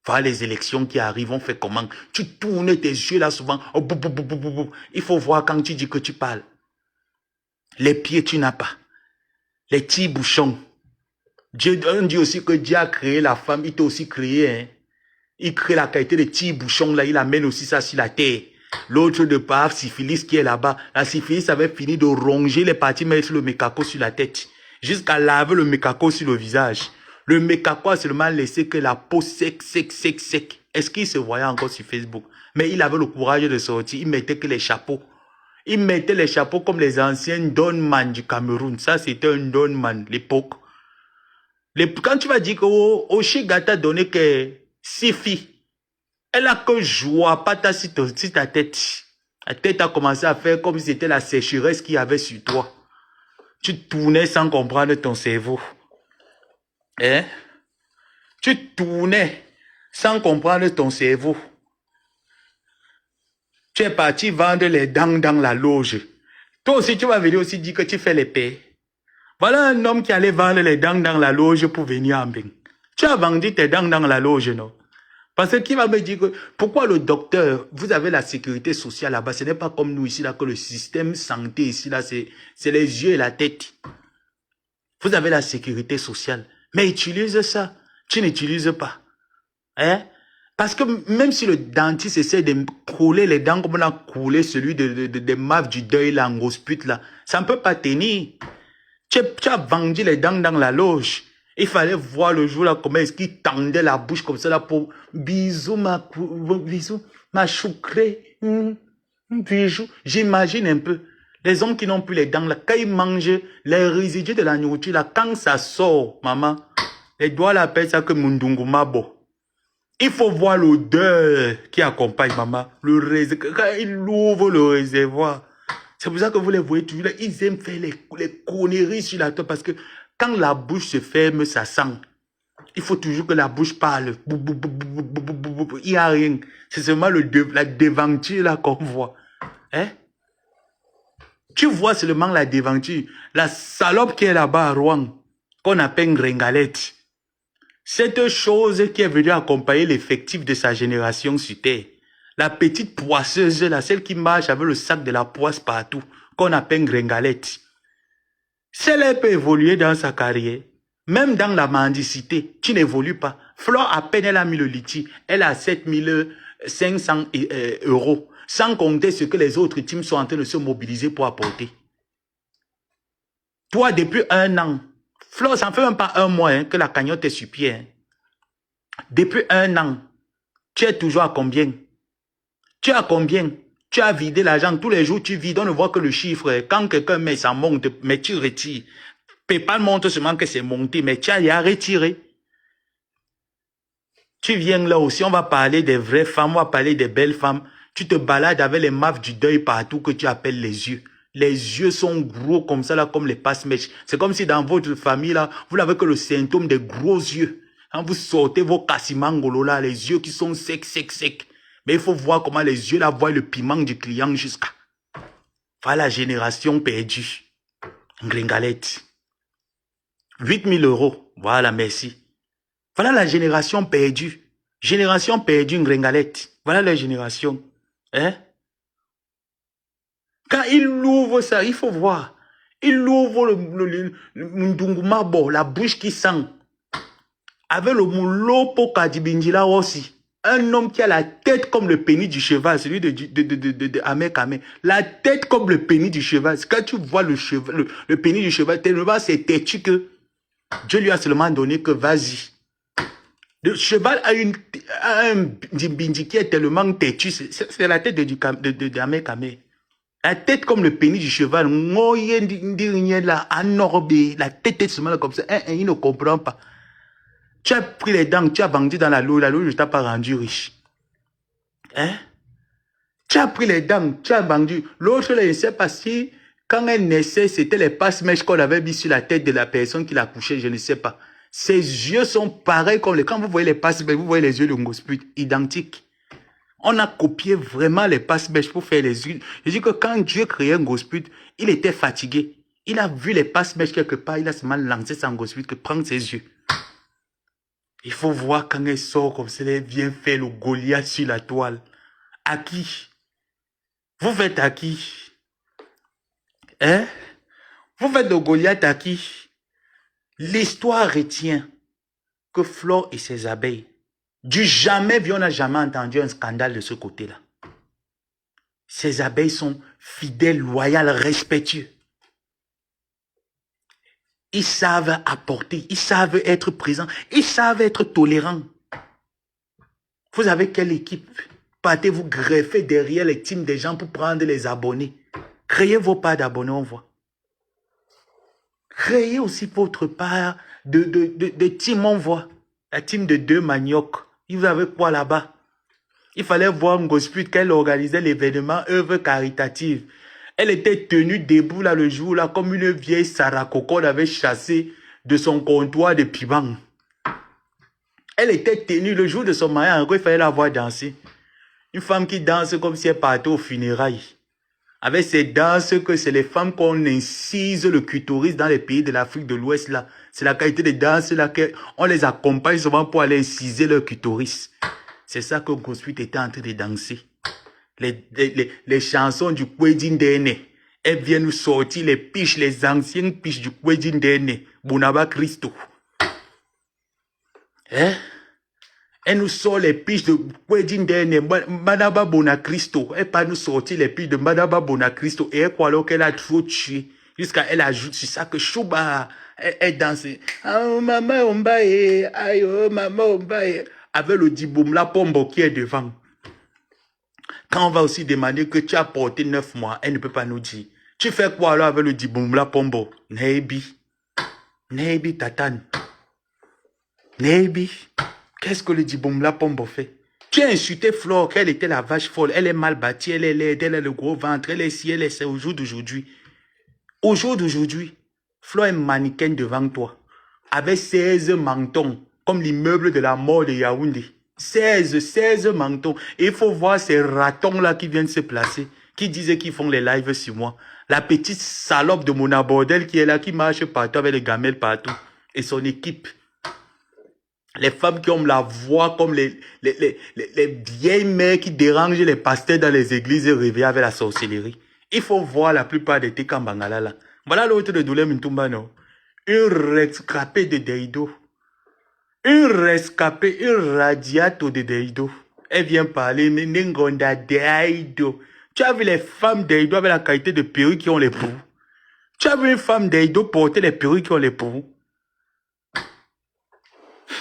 Voilà les élections qui arrivent, on fait comment? Tu tournes tes yeux là souvent. Oh, bou, bou, bou, bou, bou, bou. Il faut voir quand tu dis que tu parles. Les pieds, tu n'as pas. Les petits bouchons. On dit aussi que Dieu a créé la femme, il t'a aussi créé. Hein. Il crée la qualité des petits bouchons là, il amène aussi ça sur la terre. L'autre de part, syphilis qui est là-bas. La syphilis avait fini de ronger les parties, mettre le mécaco sur la tête. Jusqu'à laver le mécaco sur le visage. Le mécaco a seulement laissé que la peau sec. Est-ce qu'il se voyait encore sur Facebook? Mais il avait le courage de sortir. Il mettait que les chapeaux. Il mettait les chapeaux comme les anciens Donman du Cameroun. Ça, c'était un Donman, l'époque. Quand tu vas dire que Oshiga t'a donné que 6 filles, elle a que joie, pas ta sur ta tête. La tête a commencé à faire comme si c'était la sécheresse qu'il y avait sur toi. Tu tournais sans comprendre ton cerveau. Hein? Tu tournais sans comprendre ton cerveau. Tu es parti vendre les dents dans la loge. Toi aussi, tu vas venir aussi dire que tu fais les paix. Voilà un homme qui allait vendre les dents dans la loge pour venir en bain. Tu as vendu tes dents dans la loge, non? Parce que qui va me dire que, pourquoi le docteur, vous avez la sécurité sociale là-bas, ce n'est pas comme nous ici, là, que le système santé ici, là, c'est les yeux et la tête. Vous avez la sécurité sociale. Mais utilise ça. Tu n'utilises pas. Hein? Parce que même si le dentiste essaie de couler les dents comme on a coulé celui des maves du deuil, là, en hospice, là, ça ne peut pas tenir. Tu as vendu les dents dans la loge. Il fallait voir le jour là comment est-ce qu'il tendait la bouche comme ça là pour bisous ma choucrée, bisous. J'imagine un peu les hommes qui n'ont plus les dents là, quand ils mangent les résidus de la nourriture là, quand ça sort, maman, les doigts là appellent ça que mundungu mabo. Il faut voir l'odeur qui accompagne maman, quand il ouvre le réservoir. C'est pour ça que vous les voyez toujours là, ils aiment faire les conneries sur la tête parce que quand la bouche se ferme, ça sent. Il faut toujours que la bouche parle. Il n'y a rien. C'est seulement la déventure là qu'on voit. Hein? Tu vois seulement la déventure. La salope qui est là-bas à Rouen, qu'on appelle Gringalette. Cette chose qui est venue accompagner l'effectif de sa génération sur Terre. La petite poisseuse là, celle qui marche avec le sac de la poisse partout, qu'on appelle Gringalette. Celle elle peut évoluer dans sa carrière, même dans la mendicité, tu n'évolues pas. Flore, à peine elle a mis le litchi, elle a 7500 euros, sans compter ce que les autres teams sont en train de se mobiliser pour apporter. Toi, depuis 1 an, Flore, ça ne fait même pas 1 mois hein, que la cagnotte est sur pied. Hein. Depuis 1 an, tu es toujours à combien? Tu as combien? Tu as vidé l'argent. Tous les jours, tu vides. On ne voit que le chiffre. Quand quelqu'un met, ça monte. Mais tu retires. PayPal montre seulement que c'est monté. Mais tu as retiré. Tu viens là aussi. On va parler des vraies femmes. On va parler des belles femmes. Tu te balades avec les maves du deuil partout que tu appelles les yeux. Les yeux sont gros comme ça, là, comme les passe-mèches. C'est comme si dans votre famille, là, vous n'avez que le symptôme des gros yeux. Quand vous sortez vos cassimangolo, là, les yeux qui sont secs. Mais il faut voir comment les yeux là voient le piment du client jusqu'à. Voilà la génération perdue. Gringalette. 8000 euros. Voilà, merci. Voilà la génération perdue. Génération perdue, Gringalette. Voilà la génération. Hein? Quand il ouvre ça, il faut voir. Il ouvre le Mundungumabo, la bouche qui sent. Avec le moulopo kadibindila aussi. Un homme qui a la tête comme le pénis du cheval, celui de Ahmed Kamé. La tête comme le pénis du cheval. Quand tu vois le pénis du cheval, tellement c'est têtu que Dieu lui a seulement donné que vas-y. Le cheval a un bindi qui est tellement têtu. C'est la tête de Ahmed Kamé. La tête comme le pénis du cheval. La tête est seulement comme ça. Il ne comprend pas. Tu as pris les dents, tu as vendu dans la loge ne t'a pas rendu riche. Hein? Tu as pris les dents, tu as vendu. L'autre, je ne sais pas si, quand elle naissait, c'était les passe-mèches qu'on avait mis sur la tête de la personne qui l'a couché, je ne sais pas. Ses yeux sont pareils comme les... Quand vous voyez les passe-mèches, vous voyez les yeux de Ngosput, identiques. On a copié vraiment les passe-mèches pour faire les huiles. Je dis que quand Dieu créait un gospel, il était fatigué. Il a vu les passe-mèches quelque part, il a seulement lancé son gospel que prendre ses yeux. Il faut voir quand elle sort comme ça, elle vient faire le Goliath sur la toile. À qui? Vous faites à qui? Hein? Vous faites le Goliath à qui? L'histoire retient que Flore et ses abeilles, du jamais vu, on n'a jamais entendu un scandale de ce côté-là. Ces abeilles sont fidèles, loyales, respectueux. Ils savent apporter, ils savent être présents, ils savent être tolérants. Vous avez quelle équipe? Partez vous greffer derrière les teams des gens pour prendre les abonnés. Créez vos parts d'abonnés, on voit. Créez aussi votre part de team, on voit. La team de 2 maniocs. Vous avez quoi là-bas? Il fallait voir un gospel qu'elle organisait l'événement œuvre caritative. Elle était tenue debout là le jour là comme une vieille Sarako qu'on avait chassée de son comptoir de Pibang. Elle était tenue le jour de son mariage, il fallait la voir danser. Une femme qui danse comme si elle partait aux funérailles. Avec ces danses que c'est les femmes qu'on incise le clitoris dans les pays de l'Afrique de l'Ouest là. C'est la qualité de danse là qu'on les accompagne souvent pour aller inciser leur clitoris. C'est ça que Gospel était en train de danser. Les chansons du Kwedin Dene. Elles viennent nous sortir les piches, les anciennes piches du Kwedin Dene. Bonaba Christo. Hein? Elle nous sort les piches de Kwedin Dene. Madaba Bona Christo. Elle pas nous sortir les piches de Madaba Bona Christo. Et elle croit alors qu'elle a trop tué. Jusqu'à elle ajoute sur ça que Chouba, elle danse. Oh maman ombaye. Aïe oh maman ombaye. Avec le diboum la pombo qui est devant. Quand on va aussi demander que tu as porté 9 mois, elle ne peut pas nous dire. Tu fais quoi alors avec le diboum la pombo? Nebi. Nebi tatane. Nebi. Qu'est-ce que le diboum la pombo fait? Tu as insulté Flore qu'elle était la vache folle. Elle est mal bâtie, elle est laide, elle a le gros ventre, elle est ci, elle est ça au jour d'aujourd'hui. Au jour d'aujourd'hui, Flore est mannequin devant toi. Avec 16 mentons. Comme l'immeuble de la mort de Yaoundé. 16 mentons. Et il faut voir ces ratons-là qui viennent se placer. Qui disaient qu'ils font les lives sur moi. La petite salope de mon abordel qui est là, qui marche partout avec les gamelles partout. Et son équipe. Les femmes qui ont la voix comme les vieilles mères qui dérangent les pasteurs dans les églises et réveillent avec la sorcellerie. Il faut voir la plupart des Tekambangala là. Voilà l'autre de Doulé Mintumba, non? Une rescapée de Deido. Une rescapée, une radiato de Deido. Elle vient parler, mais Nengonda Deido. Tu as vu les femmes Deido avec la qualité de perruques qui ont les poux. Tu as vu une femme Deido porter les perruques qui ont les poux.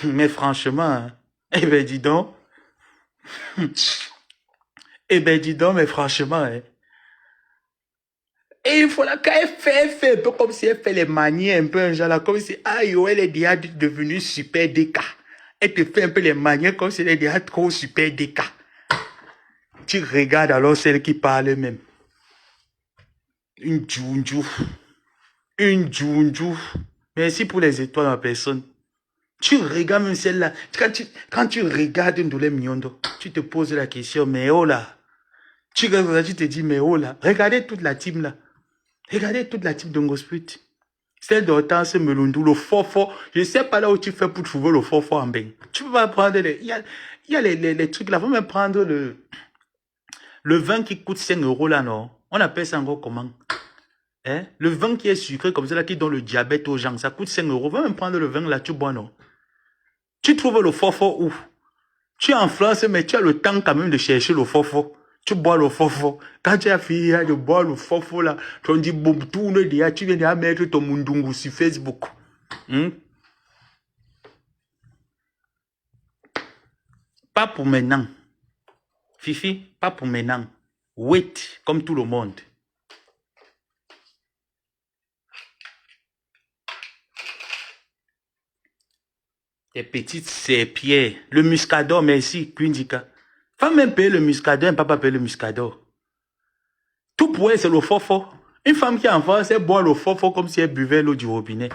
Mais franchement, hein, eh ben dis donc. Eh ben dis donc, mais franchement, hein. Et il faut la qu'elle fait un peu comme si elle fait les manières un peu un genre là, comme si aïe, elle est déjà devenue super déca. Elle te fait un peu les manières comme si elle est déjà trop super déca. Tu regardes alors celle qui parle même. Une djounjou. Une djounjou. Merci pour les étoiles en personne. Tu regardes même celle-là. Quand tu regardes une douleur mignondo, tu te poses la question, mais oh là. Tu te dis, mais oh là. Regardez toute la team là. Regardez toute la team de Gospel. Celle d'Hortense Melundou, le fort. Je ne sais pas là où tu fais pour trouver le fort en bain. Tu peux pas prendre les... Il y a les trucs là. Faut même prendre le vin qui coûte 5 € là, non? On appelle ça encore comment? Hein? Le vin qui est sucré comme ça là, qui donne le diabète aux gens. Ça coûte 5 €. Va même prendre le vin là, tu bois, non? Tu trouves le fort où? Tu es en France, mais tu as le temps quand même de chercher le fort. Tu bois le fofo. Quand tu as fini de boire le fofo là, tu dis bon, tourne déjà, tu viens de mettre ton mundungu sur Facebook. Pas pour maintenant. Fifi, pas pour maintenant. Wait, comme tout le monde. Les petites serpillères. Le muscador, merci, Quindika. Femme même payer le muscador, un papa paye le muscador. Tout pour elle, c'est le fofo. Une femme qui est en France, elle boit le fofo comme si elle buvait l'eau du robinet.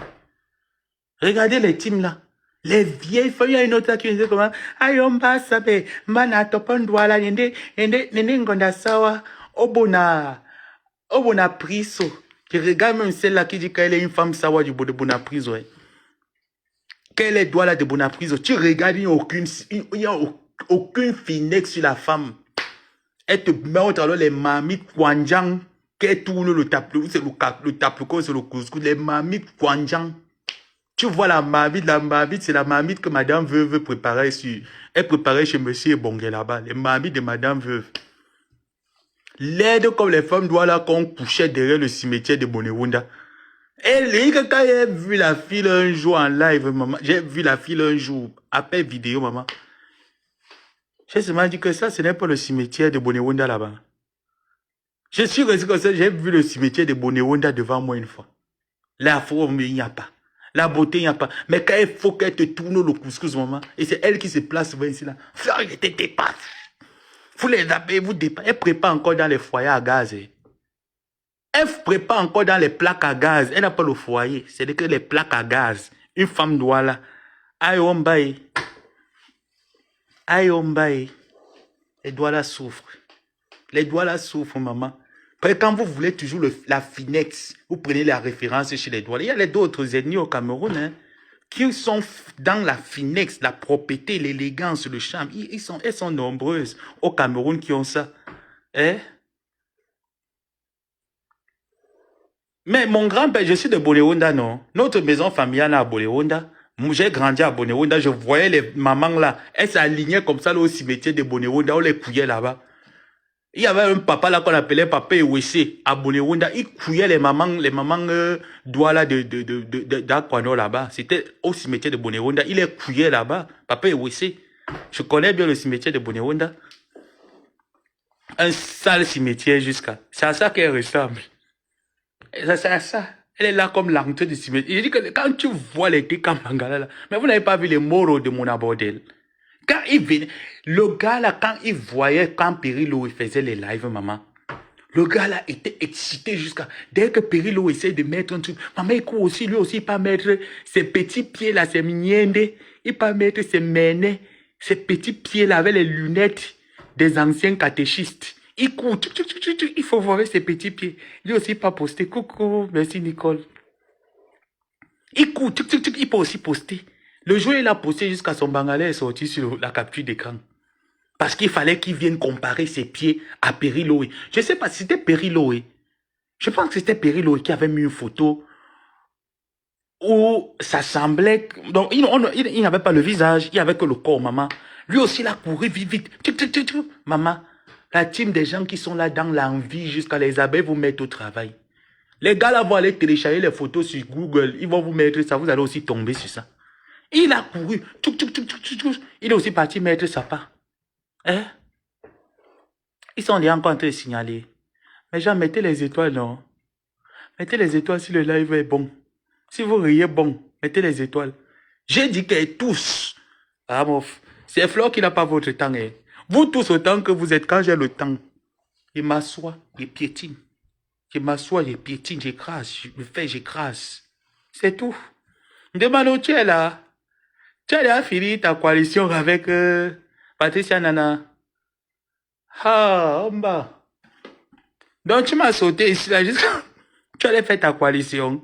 Regardez les teams là. Les vieilles femmes, il y a une autre là qui disait comment, ayomba sabe, mana topondwala, nende ngonda sawa, obona priso. Tu regardes même celle-là qui dit qu'elle est une femme sawa du de bona priso, ouais. Qu'elle est doigt là de bona priso. Tu regardes, il n'y a aucune finesse sur la femme. Elle te met au travail les mamites kwanjang, qui tourne le tape, c'est le tape, c'est le couscous, les mamites kwanjang. Tu vois la marmite, c'est la marmite que madame veut préparer sur. Elle préparait chez monsieur Bongué là-bas. Les marmites de madame veuve. L'aide comme les femmes doivent là qu'on couchait derrière le cimetière de Bonewunda. Et quand j'ai vu la fille un jour en live, maman, j'ai vu la fille un jour, après vidéo, maman. J'ai seulement dit que ça, ce n'est pas le cimetière de Bonewunda là-bas. Je suis resté comme ça, j'ai vu le cimetière de Bonewunda devant moi une fois. La forme, il n'y a pas. La beauté, il n'y a pas. Mais quand il faut qu'elle te tourne le couscous, maman, et c'est elle qui se place ici là. Fleur, il te dépasse. Vous les appelez, vous dépassez. Elle prépare encore dans les foyers à gaz. Elle prépare encore dans les plaques à gaz. Elle n'a pas le foyer. C'est que les plaques à gaz. Une femme doit là. Aïe, on baille. Aïe, on baille. Les doigts là souffrent. Les doigts là souffrent, maman. Quand vous voulez toujours la finesse, vous prenez la référence chez les doigts. Il y a d'autres ethnies au Cameroun hein, qui sont dans la finesse, la propreté, l'élégance, le charme. Elles sont nombreuses au Cameroun qui ont ça. Hein? Mais mon grand-père, je suis de Bonewunda, non? Notre maison familiale à Bonewunda. J'ai grandi à Bonewunda, je voyais les mamans là. Elles s'alignaient comme ça là, au cimetière de Bonewunda, on les couillait là-bas. Il y avait un papa là qu'on appelait Papa Ewese à Bonewunda. Il couillait les mamans doigts là d'Aquano là-bas. C'était au cimetière de Bonewunda. Il les couillait là-bas. Papa Ewese. Je connais bien le cimetière de Bonewunda. Un sale cimetière jusqu'à. C'est à ça qu'elle ressemble. C'est à ça. Elle est là comme l'entrée du cimetière. Il dit que quand tu vois les Tekamangala là, mais vous n'avez pas vu les moros de mon abordel. Quand il venait, le gars là, quand il voyait, quand Perilo il faisait les lives, maman, le gars là était excité jusqu'à, dès que Perilo essaie de mettre un truc, maman il court aussi, lui aussi, pas mettre ses petits pieds là, ses mignondes, il pas mettre ses ménés, ses petits pieds là avec les lunettes des anciens catéchistes. Il court, il faut voir ses petits pieds. Lui aussi pas poster, coucou, merci Nicole. Il court, il peut aussi poster. Le jour où il a posté jusqu'à son bangalais est sorti sur la capture d'écran. Parce qu'il fallait qu'il vienne comparer ses pieds à Periloé. Je ne sais pas si c'était Periloé. Je pense que c'était Periloé qui avait mis une photo où ça semblait... Donc, il n'avait pas le visage, il n'y avait que le corps, maman. Lui aussi, il a couru vite. Maman, la team des gens qui sont là dans l'envie jusqu'à les abeilles vous mettre au travail. Les gars là vont aller télécharger les photos sur Google. Ils vont vous mettre ça, vous allez aussi tomber sur ça. Il a couru. Il est aussi parti mettre sa part. Hein? Ils sont déjà encore en train de signaler. Mais genre, mettez les étoiles, non? Mettez les étoiles si le live est bon. Si vous riez, bon. Mettez les étoiles. J'ai dit que tous. Ah, mof. C'est Flore qui n'a pas votre temps. Hein. Vous tous autant que vous êtes quand j'ai le temps. Je m'assois, je piétine. Je m'assois, je piétine, j'écrase. Je fais, j'écrase. C'est tout. Demande où tu es là. Tu as déjà fini ta coalition avec Patricia Nana. Ah, en bas. Donc tu m'as sauté ici là jusqu'à... Tu allais faire ta coalition.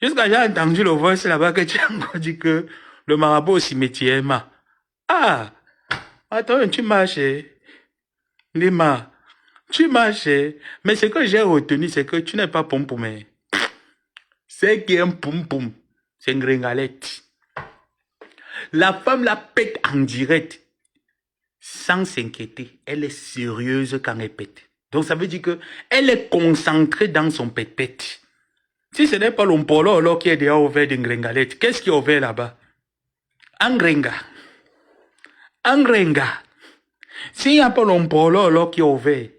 Jusqu'à j'ai entendu le voice là-bas que tu as encore dit que le marabout au cimetière ma. Ah, attends, tu marches. Lima, tu marches. Mais ce que j'ai retenu, c'est que tu n'es pas pompoumé. C'est qui est un poum-poum. C'est une gringalette. La femme la pète en direct, sans s'inquiéter. Elle est sérieuse quand elle pète. Donc ça veut dire que elle est concentrée dans son pète-pète. Si ce n'est pas l'ompolo qui est déjà ouvert d'une gringalette, qu'est-ce qui est ouvert là-bas? Un gringa. Un gringa. S'il n'y a pas l'ompolo qui est ouvert,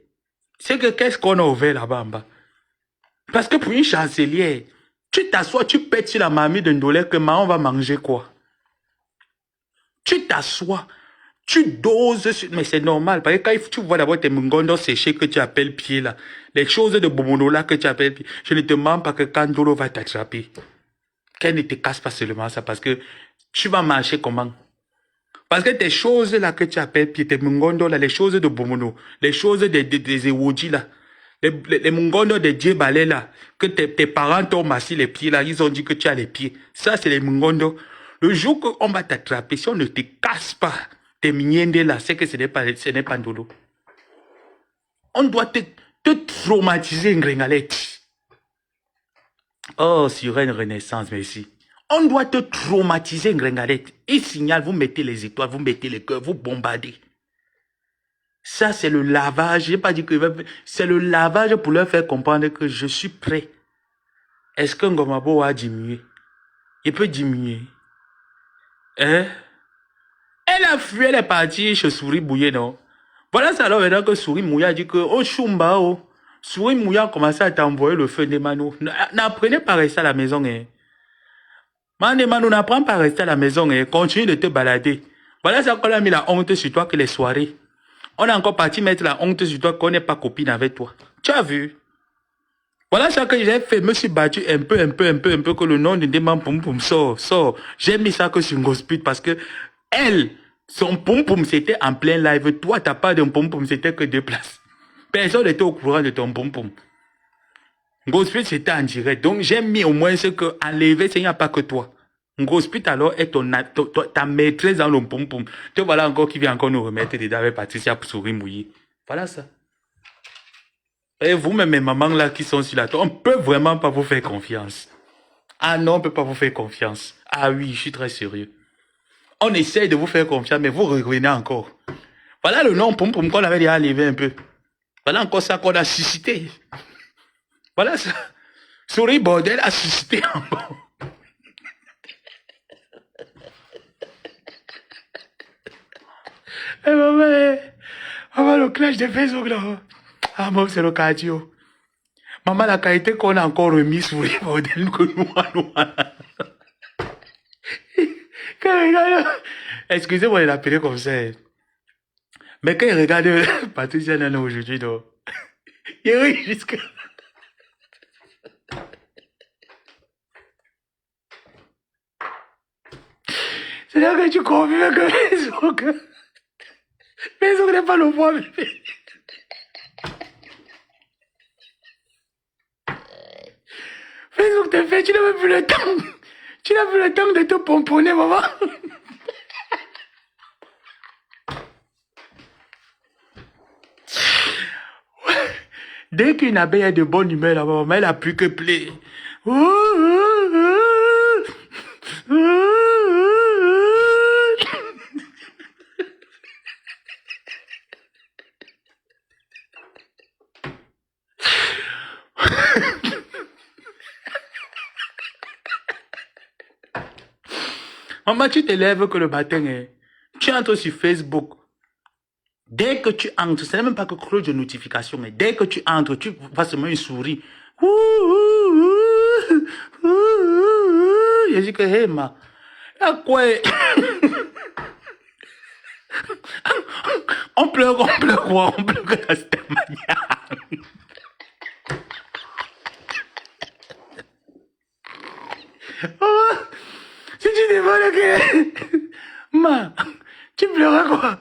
c'est que qu'est-ce qu'on a ouvert là-bas en bas? Parce que pour une chancelière, tu t'assois, tu pètes sur la mamie d'un dollar que maman va manger quoi? Tu t'assois, tu doses, mais c'est normal. Parce que quand tu vois d'abord tes mungondos séchés que tu appelles pieds là, les choses de bomono là que tu appelles pieds, je ne te demande pas que Kandolo va t'attraper. Qu'elle ne te casse pas seulement ça, parce que Tu vas marcher comment? Parce que tes choses là que tu appelles pieds, tes mungondo là, les choses de Bomono, les choses des Ewoji là, les mungondo des Djebale là, que tes parents t'ont massé les pieds là, ils ont dit que tu as les pieds. Ça, c'est les mungondo. Le jour qu'on va t'attraper, si on ne te casse pas tes mignondes là, c'est que ce n'est pas Ndolo. On doit te traumatiser, Ngrengalette. Oh, sur une renaissance, merci. On doit te traumatiser, Ngrengalette. Il signale, vous mettez les étoiles, vous mettez les cœurs, vous bombardez. Ça, c'est le lavage. Je n'ai pas dit que c'est le lavage pour leur faire comprendre que je suis prêt. Est-ce que Ngomabo a diminué? Il peut diminuer. Hein? Elle a fui, elle est partie chez Souris Bouillé, non? Voilà ça alors maintenant que Souris Mouya dit que, oh Chumba, oh. Souris Mouya a commencé à t'envoyer le feu des Manou. N'apprenez pas à rester à la maison, hein. Manou, n'apprends pas à rester à la maison, hein. Continue de te balader. Voilà ça qu'on a mis la honte sur toi que les soirées. On a encore parti mettre la honte sur toi qu'on n'est pas copine avec toi. Tu as vu? Voilà ça que j'ai fait. Je me suis battu un peu, que le nom de Deman Poum Poum sort. J'ai mis ça que sur Ngospit parce que elle, son Poum Poum c'était en plein live. Toi, t'as pas de Poum Poum, c'était que 2 places. Personne n'était au courant de ton Poum Poum. Ngospit c'était en direct. Donc j'ai mis au moins ce que enlever, il n'y a pas que toi. Ngospit alors est ta maîtresse dans le Poum Poum. Te voilà encore qui vient encore nous remettre dedans avec Patricia pour Souris Mouillé. Voilà ça. Et vous-même, mes mamans là qui sont sur la toile, on peut vraiment pas vous faire confiance. Ah non, on peut pas vous faire confiance. Ah oui, je suis très sérieux. On essaye de vous faire confiance, mais vous revenez encore. Voilà le nom Poum Poum qu'on avait déjà enlevé un peu. Voilà encore ça qu'on a suscité. Voilà ça. Souris Bordel a suscité encore. Eh maman, le clash de Facebook là. Ah bon, c'est le cardio. Maman, la qualité qu'on a encore remis sur les modèles que nous. Excusez-moi de l'appeler comme ça. Mais quand il regarde Patricia Nana aujourd'hui, non. Il rit jusque. C'est là que tu confirmes que Facebook n'est pas le poids, bébé. Facebook te fait, tu n'as même plus le temps. Tu n'as plus le temps de te pomponner, maman. Dès qu'une abeille a de bonne humeur, la maman, elle n'a plus que play. Maman, tu te lèves que le matin, hein. Tu entres sur Facebook. Dès que tu entres, ce n'est même pas que cloche de notification, mais dès que tu entres, tu vois seulement une souris. Je dis que, hé, ma, à quoi? On pleure quoi? On pleure que la Stamania. Oh, si tu demandes que... Ma, tu pleurais quoi?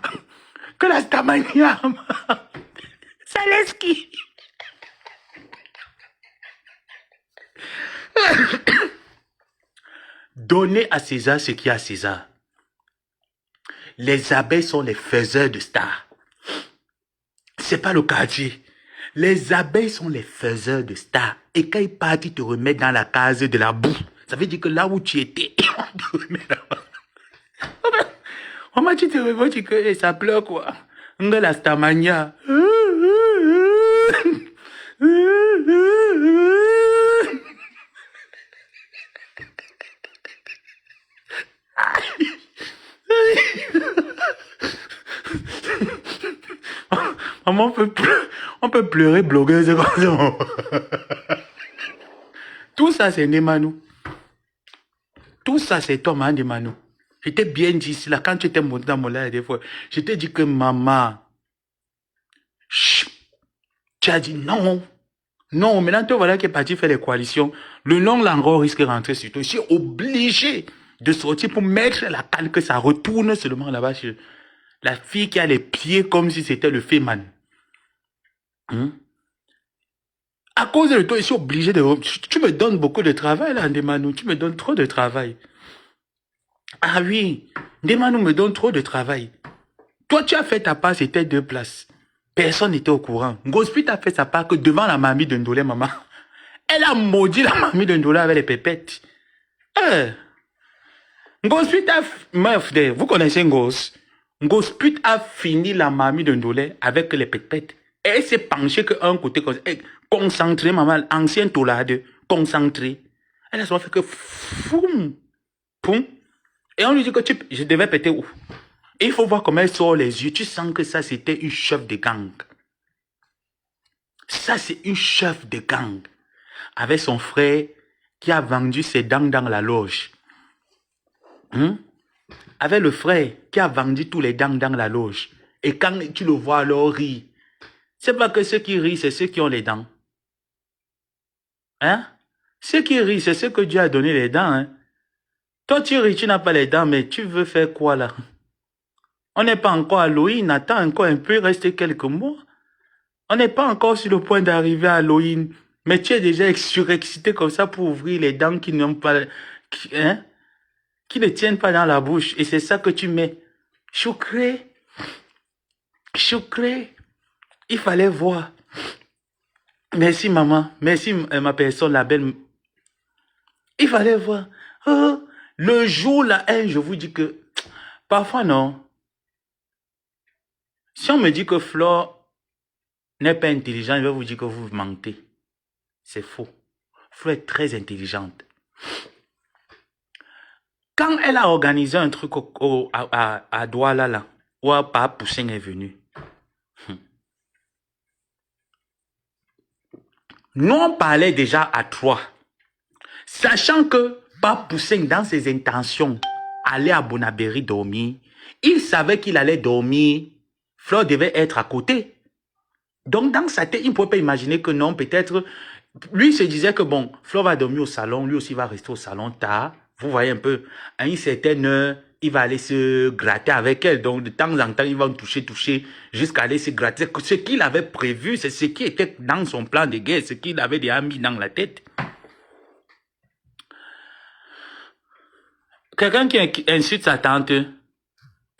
Que la Stamania, ma. Ça laisse qui? Donnez à César ce qui est à César. Les abeilles sont les faiseurs de stars. C'est pas le quartier. Les abeilles sont les faiseurs de stars. Et quand ils partent, ils te remettent dans la case de la boue. Ça veut dire que là où tu étais, on te remet là-bas. Maman, tu te réveilles, tu dis que ça pleure quoi. La Stamania. Maman, on peut pleurer blogueuse comme ça. Tout ça, c'est Nemanou. Tout ça, c'est toi, man, Nemanou. Je t'ai bien dit ici, là, quand tu étais monté dans mon live des fois, je t'ai dit que maman, chut, tu as dit non. Non, maintenant, toi, voilà qui est parti faire les coalitions. Le nom, là, encore, risque de rentrer sur toi. Je suis obligé de sortir pour mettre la canne, que ça retourne seulement là-bas chez la fille qui a les pieds comme si c'était le féman. À cause de toi, je suis obligé de... Tu me donnes beaucoup de travail, là, Ndemanou. Tu me donnes trop de travail. Ah oui, Ndemanou me donne trop de travail. Toi, tu as fait ta part, c'était 2 places. Personne n'était au courant. Ngospit a fait sa part que devant la mamie de Ndolé, maman. Elle a maudit la mamie de Ndolé avec les pépettes. Ngospit a... Meuf, vous connaissez Ngos. Ngospit a fini la mamie de Ndolé avec les pépettes. Et elle s'est penchée qu'un côté, concentré, maman, ancien toulade, concentré. Elle a souvent fait que foum, poum. Et on lui dit que je devais péter où? Et il faut voir comment elle sort les yeux. Tu sens que ça, c'était une chef de gang. Ça, c'est une chef de gang. Avec son frère qui a vendu ses dents dans la loge. Avec le frère qui a vendu tous les dents dans la loge. Et quand tu le vois alors rire, c'est pas que ceux qui rient, c'est ceux qui ont les dents. Hein? Ceux qui rient, c'est ceux que Dieu a donné les dents. Hein? Toi, tu ris, tu n'as pas les dents, mais tu veux faire quoi là? On n'est pas encore à Halloween, attends encore un peu, reste quelques mois. On n'est pas encore sur le point d'arriver à Halloween, mais tu es déjà surexcité comme ça pour ouvrir les dents qui n'ont pas... qui ne tiennent pas dans la bouche. Et c'est ça que tu mets. Choucré. Choucré. Il fallait voir. Merci maman. Merci ma personne, la belle. Il fallait voir. Oh, le jour là, je vous dis que... Parfois non. Si on me dit que Flore n'est pas intelligente, je vais vous dire que vous mentez. C'est faux. Flore est très intelligente. Quand elle a organisé un truc à Douala, là, où Papa Poussin est venu, nous on parlait déjà à 3. Sachant que Papa Poussin, dans ses intentions, allait à Bonabéry dormir, il savait qu'il allait dormir, Flore devait être à côté. Donc dans sa tête, il ne pouvait pas imaginer que non, peut-être, lui se disait que bon, Flore va dormir au salon, lui aussi va rester au salon tard. Vous voyez un peu, à une certaine heure, il va aller se gratter avec elle. Donc, de temps en temps, il va toucher, jusqu'à aller se gratter. Ce qu'il avait prévu, c'est ce qui était dans son plan de guerre, ce qu'il avait déjà mis dans la tête. Quelqu'un qui insulte sa tante,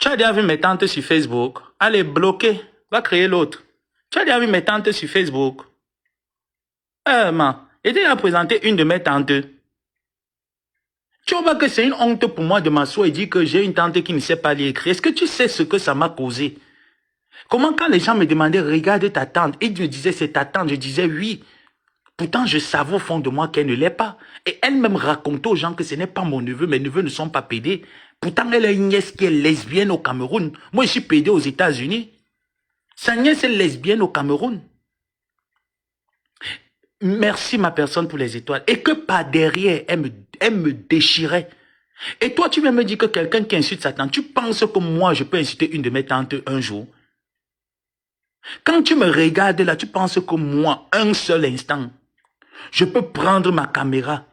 tu as déjà vu mes tantes sur Facebook? Allez, bloquer, va créer l'autre. Tu as déjà vu mes tantes sur Facebook? J'ai déjà présenté une de mes tantes. Tu vois que c'est une honte pour moi de m'asseoir et dire que j'ai une tante qui ne sait pas lire écrire. Est-ce que tu sais ce que ça m'a causé? Comment quand les gens me demandaient, regarde ta tante, et ils me disaient, c'est ta tante, je disais oui. Pourtant, je savais au fond de moi qu'elle ne l'est pas. Et elle-même racontait aux gens que ce n'est pas mon neveu, mes neveux ne sont pas pédés. Pourtant, elle a une nièce qui est lesbienne au Cameroun. Moi, je suis pédé aux États-Unis. Sa nièce est lesbienne au Cameroun. Merci ma personne pour les étoiles. Et que par derrière, elle me déchirait. Et toi, tu viens me dire que quelqu'un qui insulte sa tante, tu penses que moi, je peux insulter une de mes tantes un jour? Quand tu me regardes là, tu penses que moi, un seul instant, je peux prendre ma caméra,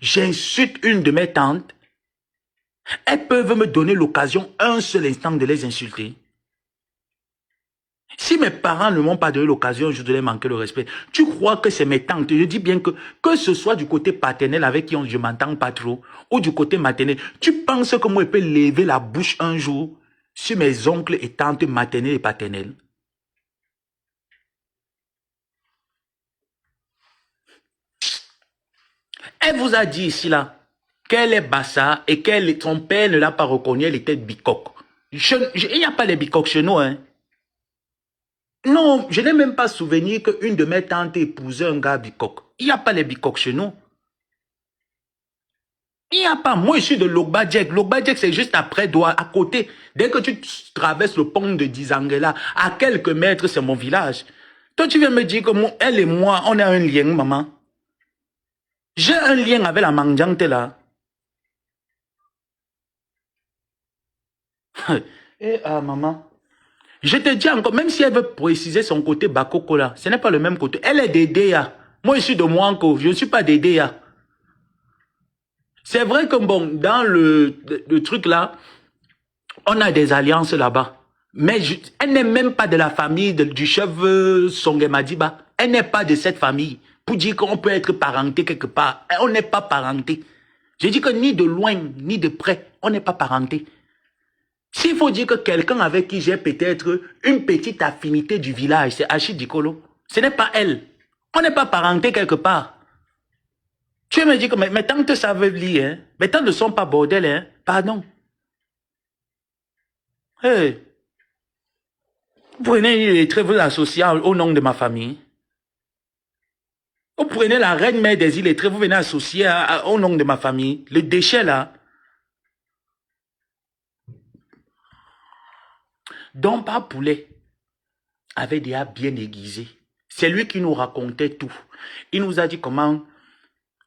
j'insulte une de mes tantes, elles peuvent me donner l'occasion un seul instant de les insulter. Si mes parents ne m'ont pas donné l'occasion, je dois manquer le respect. Tu crois que c'est mes tantes? Je dis bien que ce soit du côté paternel avec qui je m'entends pas trop, ou du côté maternel, tu penses que moi je peux lever la bouche un jour sur mes oncles et tantes maternelles et paternelles? Elle vous a dit ici là qu'elle est bassa et que son père ne l'a pas reconnu, elle était bicoque. Il n'y a pas les bicoques chez nous, hein. Non, je n'ai même pas souvenir qu'une de mes tantes épousait un gars bicoque. Il n'y a pas les bicoques chez nous. Il n'y a pas. Moi, je suis de Logbadjek. Logbadjek, c'est juste après Douala, à côté. Dès que tu traverses le pont de Dizangela, à quelques mètres, c'est mon village. Toi, tu viens me dire que elle et moi, on a un lien, maman. J'ai un lien avec la Mandiante, là. Maman. Je te dis encore, même si elle veut préciser son côté Bakoko là, ce n'est pas le même côté. Elle est d'Edea. Moi, je suis de Mouanko. Je ne suis pas d'Edea. C'est vrai que bon, dans le truc là, on a des alliances là-bas. Mais elle n'est même pas de la famille du chef Songe Madiba. Elle n'est pas de cette famille. Pour dire qu'on peut être parenté quelque part. On n'est pas parenté. Je dis que ni de loin, ni de près, on n'est pas parenté. S'il faut dire que quelqu'un avec qui j'ai peut-être une petite affinité du village, c'est Achid Dikolo. Ce n'est pas elle. On n'est pas parenté quelque part. Tu me dis que, mais tant que ça veut lire, hein, mais tant ne sont pas bordel, hein, pardon. Hey, vous prenez les traits, vous l'associez au nom de ma famille. Vous prenez la reine mère des îles et traits, vous venez associer au nom de ma famille. Le déchet là. Don Pas Poulet avait déjà bien aiguisé. C'est lui qui nous racontait tout. Il nous a dit comment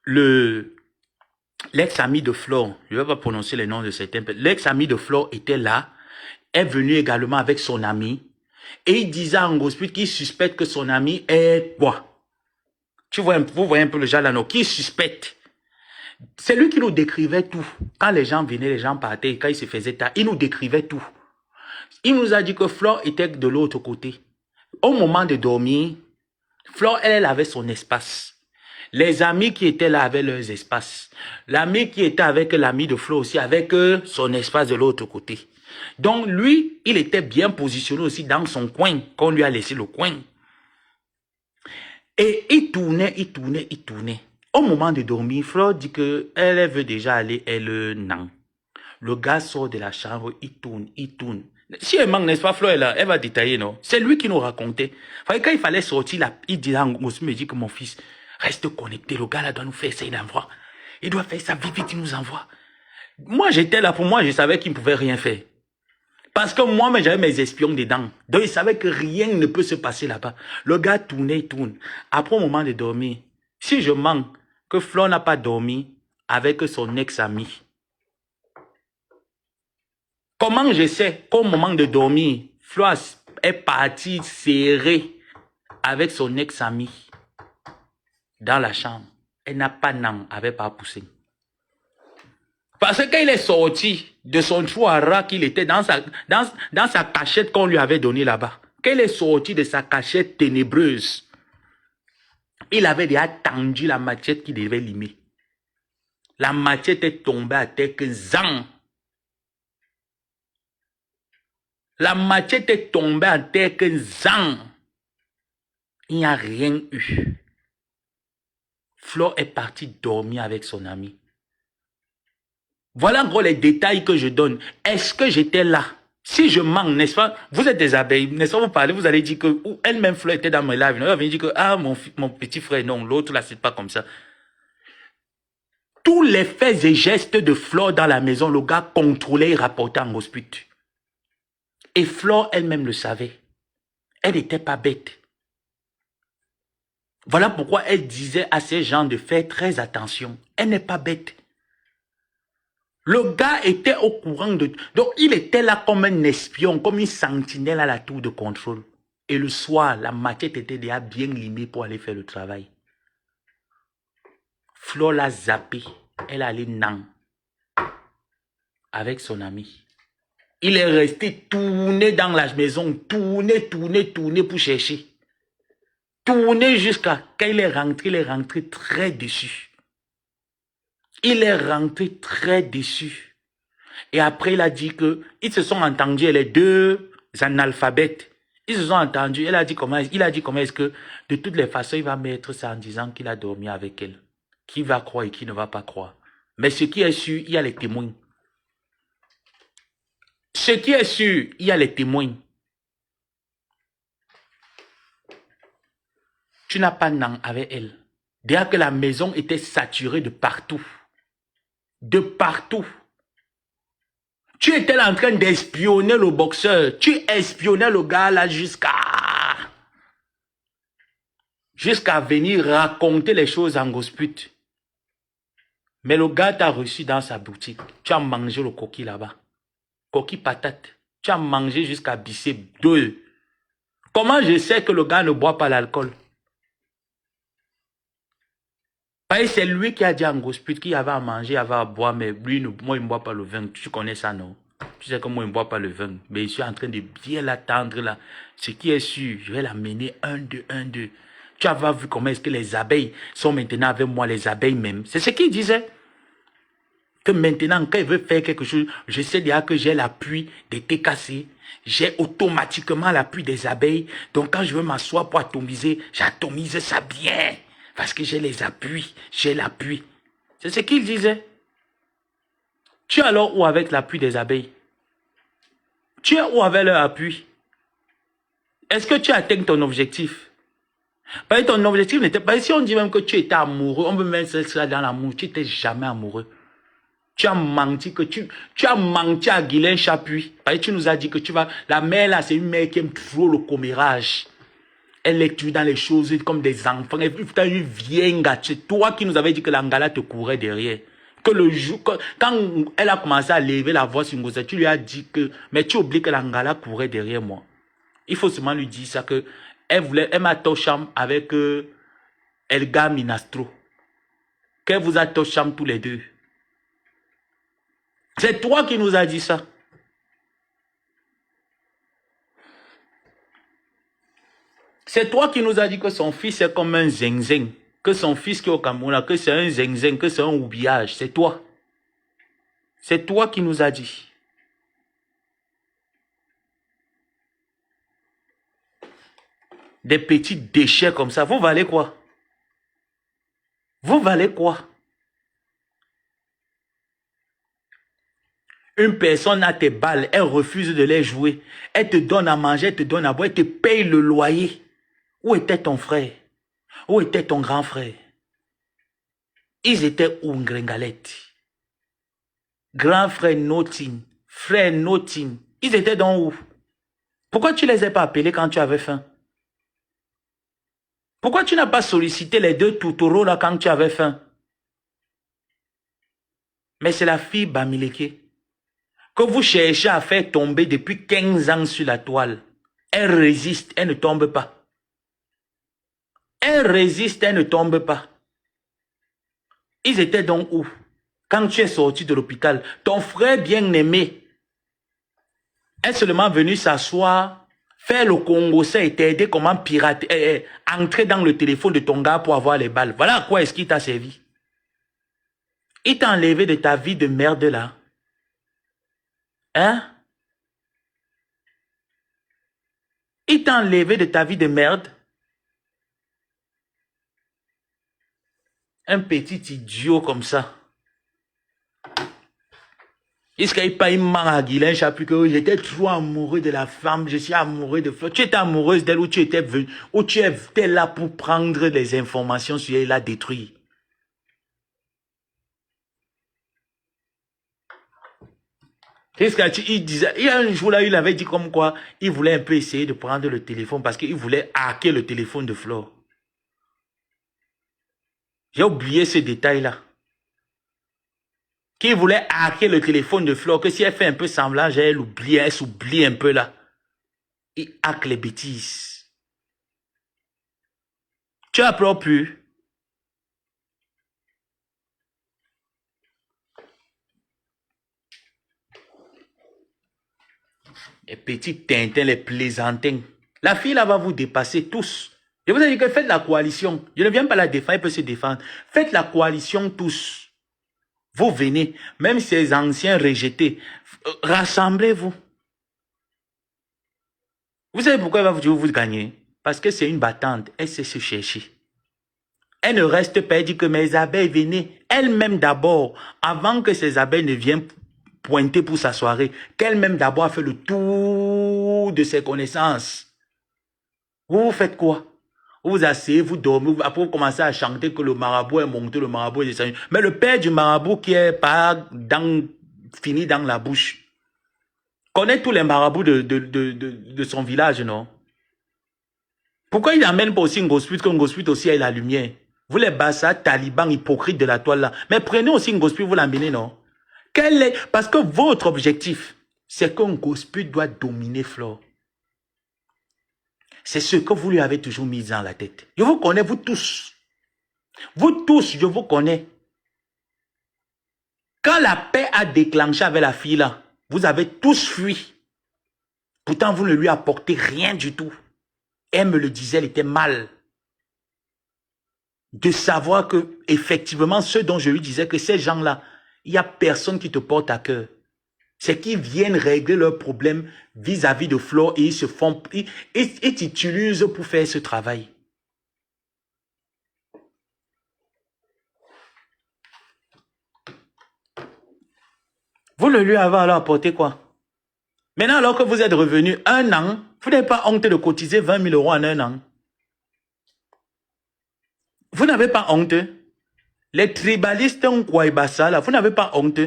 l'ex-ami de Flore, je ne vais pas prononcer les noms de certains, l'ex-ami de Flore était là, est venu également avec son ami, et il disait à Ngosput qu'il suspecte que son ami est quoi? Vous voyez un peu le genre là, non? Qui suspecte? C'est lui qui nous décrivait tout. Quand les gens venaient, les gens partaient, quand il se faisait tard, il nous décrivait tout. Il nous a dit que Flore était de l'autre côté. Au moment de dormir, Flore, elle avait son espace. Les amis qui étaient là avaient leurs espaces. L'ami qui était avec l'ami de Flore aussi avec son espace de l'autre côté. Donc lui, il était bien positionné aussi dans son coin, qu'on lui a laissé le coin. Et il tournait, il tournait, il tournait. Au moment de dormir, Flore dit qu'elle veut déjà aller, elle non. Le gars sort de la chambre, il tourne, il tourne. Si elle manque, n'est-ce pas, Flore, là, elle va détailler, non? C'est lui qui nous racontait. Quand il fallait sortir, là, il dit, me dit que mon fils, reste connecté, le gars là doit nous faire ça, il envoie. Il doit faire ça, vite, vite, il nous envoie. Moi, j'étais là, pour moi, je savais qu'il ne pouvait rien faire. Parce que moi, j'avais mes espions dedans. Donc, il savait que rien ne peut se passer là-bas. Le gars tournait, il tourne. Après, au moment de dormir, si je manque que Flore n'a pas dormi avec son ex-ami, comment je sais qu'au moment de dormir, Flore est partie serrée avec son ex-ami dans la chambre? Elle n'a pas non, avait pas poussé. Parce que quand il est sorti de son chouara qu'il était dans sa cachette qu'on lui avait donnée là-bas, quand il est sorti de sa cachette ténébreuse, il avait déjà tendu la machette qu'il devait limer. La machette est tombée à terre que zang. La machette est tombée à terre que zang. Il n'y a rien eu. Flore est partie dormir avec son ami. Voilà encore les détails que je donne. Est-ce que j'étais là? Si je manque, n'est-ce pas? Vous êtes des abeilles, n'est-ce pas? Vous parlez, vous allez dire que elle-même Flore était dans mes lives. Elle va venir dire que ah mon petit frère, non, l'autre là, c'est pas comme ça. Tous les faits et gestes de Flore dans la maison, le gars contrôlait et rapportait en hospice. Et Flore elle-même le savait. Elle n'était pas bête. Voilà pourquoi elle disait à ces gens de faire très attention. Elle n'est pas bête. Le gars était au courant de... Donc, il était là comme un espion, comme une sentinelle à la tour de contrôle. Et le soir, la machette était déjà bien limée pour aller faire le travail. Flore l'a zappé. Elle allait non. Avec son ami. Il est resté tourné dans la maison. Tourné pour chercher. Tourné jusqu'à... Quand il est rentré très déçu. Il est rentré très déçu. Et après, il a dit que ils se sont entendus, les deux analphabètes. Ils se sont entendus. Il a dit comment est-ce que, de toutes les façons, il va mettre ça en disant qu'il a dormi avec elle. Qui va croire et qui ne va pas croire. Mais ce qui est sûr, il y a les témoins. Ce qui est sûr, il y a les témoins. Tu n'as pas non avec elle. Déjà que la maison était saturée de partout. De partout. Tu étais là en train d'espionner le boxeur. Tu espionnais le gars là jusqu'à venir raconter les choses en gospute. Mais le gars t'a reçu dans sa boutique. Tu as mangé le coquille là-bas. Coquille patate. Tu as mangé jusqu'à bisser 2. Comment je sais que le gars ne boit pas l'alcool? C'est lui qui a dit à Ngosput qu'il y avait à manger, il y avait à boire, mais lui, moi, il ne boit pas le vin. Tu connais ça, non? Tu sais que moi, il ne boit pas le vin. Mais je suis en train de bien l'attendre là. Ce qui est sûr, je vais l'amener un, deux, un, deux. Tu as vu comment est-ce que les abeilles sont maintenant avec moi, les abeilles même. C'est ce qu'il disait. Que maintenant, quand il veut faire quelque chose, je sais déjà que j'ai l'appui des TKC. J'ai automatiquement l'appui des abeilles. Donc, quand je veux m'asseoir pour atomiser, j'atomise ça bien. Parce que j'ai les appuis, j'ai l'appui. C'est ce qu'il disait. Tu es alors où avec l'appui des abeilles? Tu es où avec leur appui? Est-ce que tu atteins ton objectif? Parce que ton objectif n'était pas... Si on dit même que tu étais amoureux, on peut mettre ça dans l'amour. Tu n'étais jamais amoureux. Tu as menti tu as menti à Guylaine Chapuis. Parce que tu nous as dit que tu vas... La mère là, c'est une mère qui aime trop le commérage. Elle est tuée dans les choses comme des enfants. Elle est une vieille gâte. C'est toi qui nous avais dit que l'Angala te courait derrière. Que le jour, quand elle a commencé à lever la voix sur Ngoza, tu lui as dit que, mais tu oublies que l'Angala courait derrière moi. Il faut seulement lui dire ça que elle m'a tocham avec Elga Minastro. Qu'elle vous a tocham tous les deux. C'est toi qui nous as dit ça. C'est toi qui nous as dit que son fils est comme un zing-zing. Que son fils qui est au Cameroun, que c'est un zing-zing, que c'est un oubillage. C'est toi. C'est toi qui nous as dit. Des petits déchets comme ça. Vous valez quoi? Vous valez quoi? Une personne a tes balles, elle refuse de les jouer. Elle te donne à manger, elle te donne à boire, elle te paye le loyer. Où était ton frère? Où était ton grand frère? Ils étaient où, Ngrengalette? Grand frère Notin, frère Notin. Ils étaient dans où? Pourquoi tu les as pas appelés quand tu avais faim? Pourquoi tu n'as pas sollicité les deux toutouros là quand tu avais faim? Mais c'est la fille Bamileke que vous cherchez à faire tomber depuis 15 ans sur la toile. Elle résiste, elle ne tombe pas. Elle résiste, elle ne tombe pas. Ils étaient donc où? Quand tu es sorti de l'hôpital, ton frère bien-aimé est seulement venu s'asseoir, faire le Congo, ça et t'aider comment pirater, entrer dans le téléphone de ton gars pour avoir les balles. Voilà à quoi est-ce qu'il t'a servi. Il t'a enlevé de ta vie de merde là. Hein? Il t'a enlevé de ta vie de merde. Un petit idiot comme ça. Est-ce qu'il n'y a pas une main à Guylaine Chapuis que j'étais trop amoureux de la femme, je suis amoureux de Fleur. Tu étais amoureuse d'elle ou tu étais venu, ou tu étais là pour prendre les informations sur elle et la détruire. Qu'est-ce qu'il disait? Il y a un jour là, il avait dit comme quoi, il voulait un peu essayer de prendre le téléphone parce qu'il voulait hacker le téléphone de Flore. J'ai oublié ce détail-là. Qu'il voulait hacker le téléphone de Flore, que si elle fait un peu semblant, elle s'oublie un peu là. Il hack les bêtises. Tu as peur plus? Les petits tintins, les plaisantins. La fille là va vous dépasser tous. Je vous ai dit que faites la coalition. Je ne viens pas la défendre, elle peut se défendre. Faites la coalition tous. Vous venez, même ces anciens rejetés, rassemblez-vous. Vous savez pourquoi elle va vous gagner? Parce que c'est une battante, elle sait se chercher. Elle ne reste pas, elle dit que mes abeilles venaient, elle-même d'abord, avant que ces abeilles ne viennent pointer pour sa soirée, qu'elle-même d'abord a fait le tour de ses connaissances. Vous faites quoi? Vous vous asseyez, vous dormez, après vous commencez à chanter que le marabout est monté, le marabout est descendu. Mais le père du marabout qui est pas fini dans la bouche, connaît tous les marabouts de son village, non? Pourquoi il n'amène pas aussi Ngosput, que Ngosput aussi ait la lumière? Vous les bassas, talibans, hypocrites de la toile là. Mais prenez aussi Ngosput, vous l'amenez, non? Parce que votre objectif, c'est que Ngosput doit dominer Flore. C'est ce que vous lui avez toujours mis dans la tête. Je vous connais, vous tous. Vous tous, je vous connais. Quand la paix a déclenché avec la fille là, vous avez tous fui. Pourtant, vous ne lui apportez rien du tout. Elle me le disait, elle était mal. De savoir que, effectivement, ceux dont je lui disais que ces gens-là, il n'y a personne qui te porte à cœur. C'est qu'ils viennent régler leurs problèmes vis-à-vis de Flore et ils t'utilisent pour faire ce travail. Vous ne lui avez alors apporté quoi? Maintenant, alors que vous êtes revenu un an, vous n'avez pas honte de cotiser 20 000 euros en un an. Vous n'avez pas honte. Les tribalistes en Kouaïbassa, là, vous n'avez pas honte.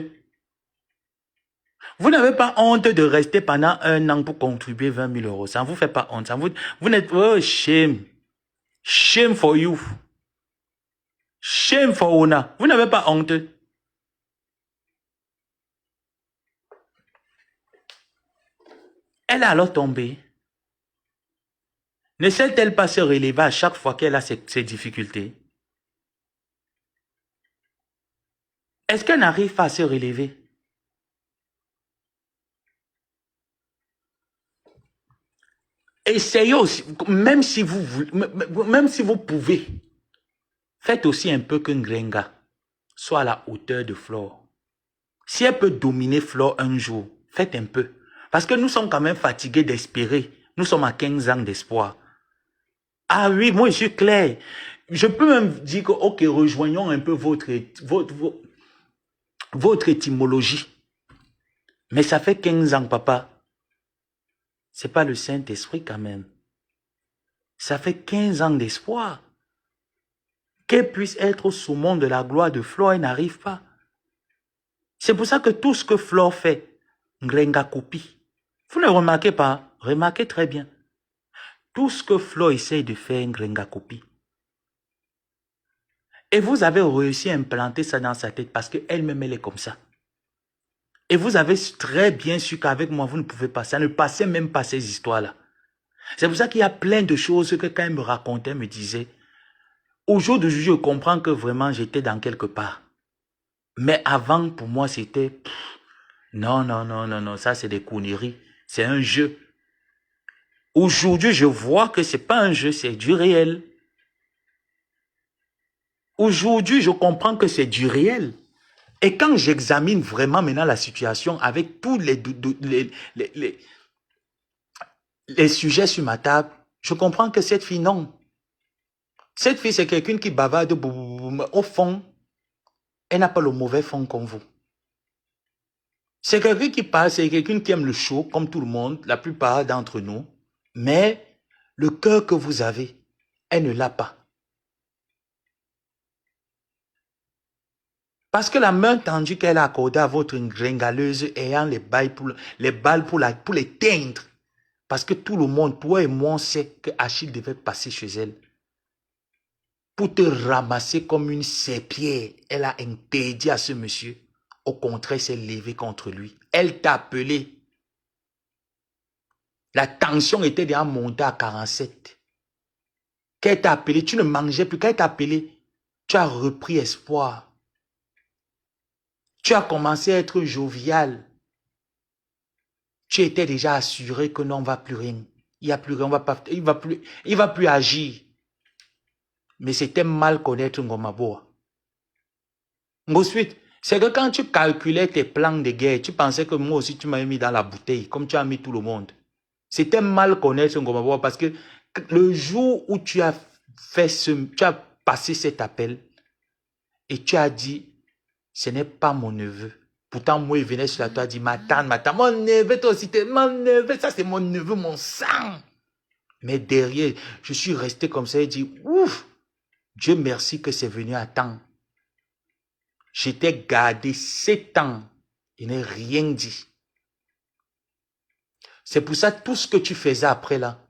Vous n'avez pas honte de rester pendant un an pour contribuer 20 000 euros. Ça ne vous fait pas honte. Vous n'êtes... Oh, shame. Shame for you. Shame for Ona. Vous n'avez pas honte. Elle a alors tombé. Ne sait-elle pas se relever à chaque fois qu'elle a ses difficultés? Est-ce qu'elle n'arrive pas à se relever? Essayez aussi, même si vous pouvez, faites aussi un peu que Ngrenga soit à la hauteur de Flore. Si elle peut dominer Flore un jour, faites un peu. Parce que nous sommes quand même fatigués d'espérer. Nous sommes à 15 ans d'espoir. Ah oui, moi je suis clair. Je peux même dire que, ok, rejoignons un peu votre étymologie. Mais ça fait 15 ans, papa. C'est pas le Saint-Esprit quand même. Ça fait 15 ans d'espoir. Qu'elle puisse être au saumon de la gloire de Flore, elle n'arrive pas. C'est pour ça que tout ce que Flore fait, Ngrenga copie. Vous ne remarquez pas? Remarquez très bien. Tout ce que Flore essaye de faire, Ngrenga copie. Et vous avez réussi à implanter ça dans sa tête parce qu'elle-même, elle est comme ça. Et vous avez très bien su qu'avec moi, vous ne pouvez pas. Ça ne passait même pas ces histoires-là. C'est pour ça qu'il y a plein de choses que quand elle me racontait, elle me disait, au jour d'aujourd'hui, je comprends que vraiment j'étais dans quelque part. Mais avant, pour moi, c'était, non, non, non, non, non, ça c'est des conneries. C'est un jeu. Aujourd'hui, je vois que c'est pas un jeu, c'est du réel. Aujourd'hui, je comprends que c'est du réel. Et quand j'examine vraiment maintenant la situation avec tous les sujets sur ma table, je comprends que cette fille, non. Cette fille, c'est quelqu'un qui bavarde, au fond, elle n'a pas le mauvais fond comme vous. C'est quelqu'un qui parle, c'est quelqu'un qui aime le show, comme tout le monde, la plupart d'entre nous. Mais le cœur que vous avez, elle ne l'a pas. Parce que la main tendue qu'elle a accordée à votre gringaleuse ayant les balles pour l'éteindre. Parce que tout le monde, toi et moi, on sait que Achille devait passer chez elle. Pour te ramasser comme une serpillère, elle a interdit à ce monsieur. Au contraire, s'est levée contre lui. Elle t'a appelé. La tension était déjà montée à 47. Quand elle t'a appelé, tu ne mangeais plus. Quand elle t'a appelé, tu as repris espoir. Tu as commencé à être jovial. Tu étais déjà assuré que non, on ne va plus rien. Il n'y a plus rien, il va plus agir. Mais c'était mal connaître Ngomaboa. Ensuite, c'est que quand tu calculais tes plans de guerre, tu pensais que moi aussi tu m'avais mis dans la bouteille, comme tu as mis tout le monde. C'était mal connaître Ngomaboa parce que le jour où tu as passé cet appel et tu as dit, ce n'est pas mon neveu. Pourtant, moi, il venait sur la toile, il dit, ma tante, mon neveu, toi aussi, mon neveu, ça c'est mon neveu, mon sang. Mais derrière, je suis resté comme ça et dit, ouf, Dieu merci que c'est venu à temps. J'étais gardé 7 ans. Il n'a rien dit. C'est pour ça, tout ce que tu faisais après là,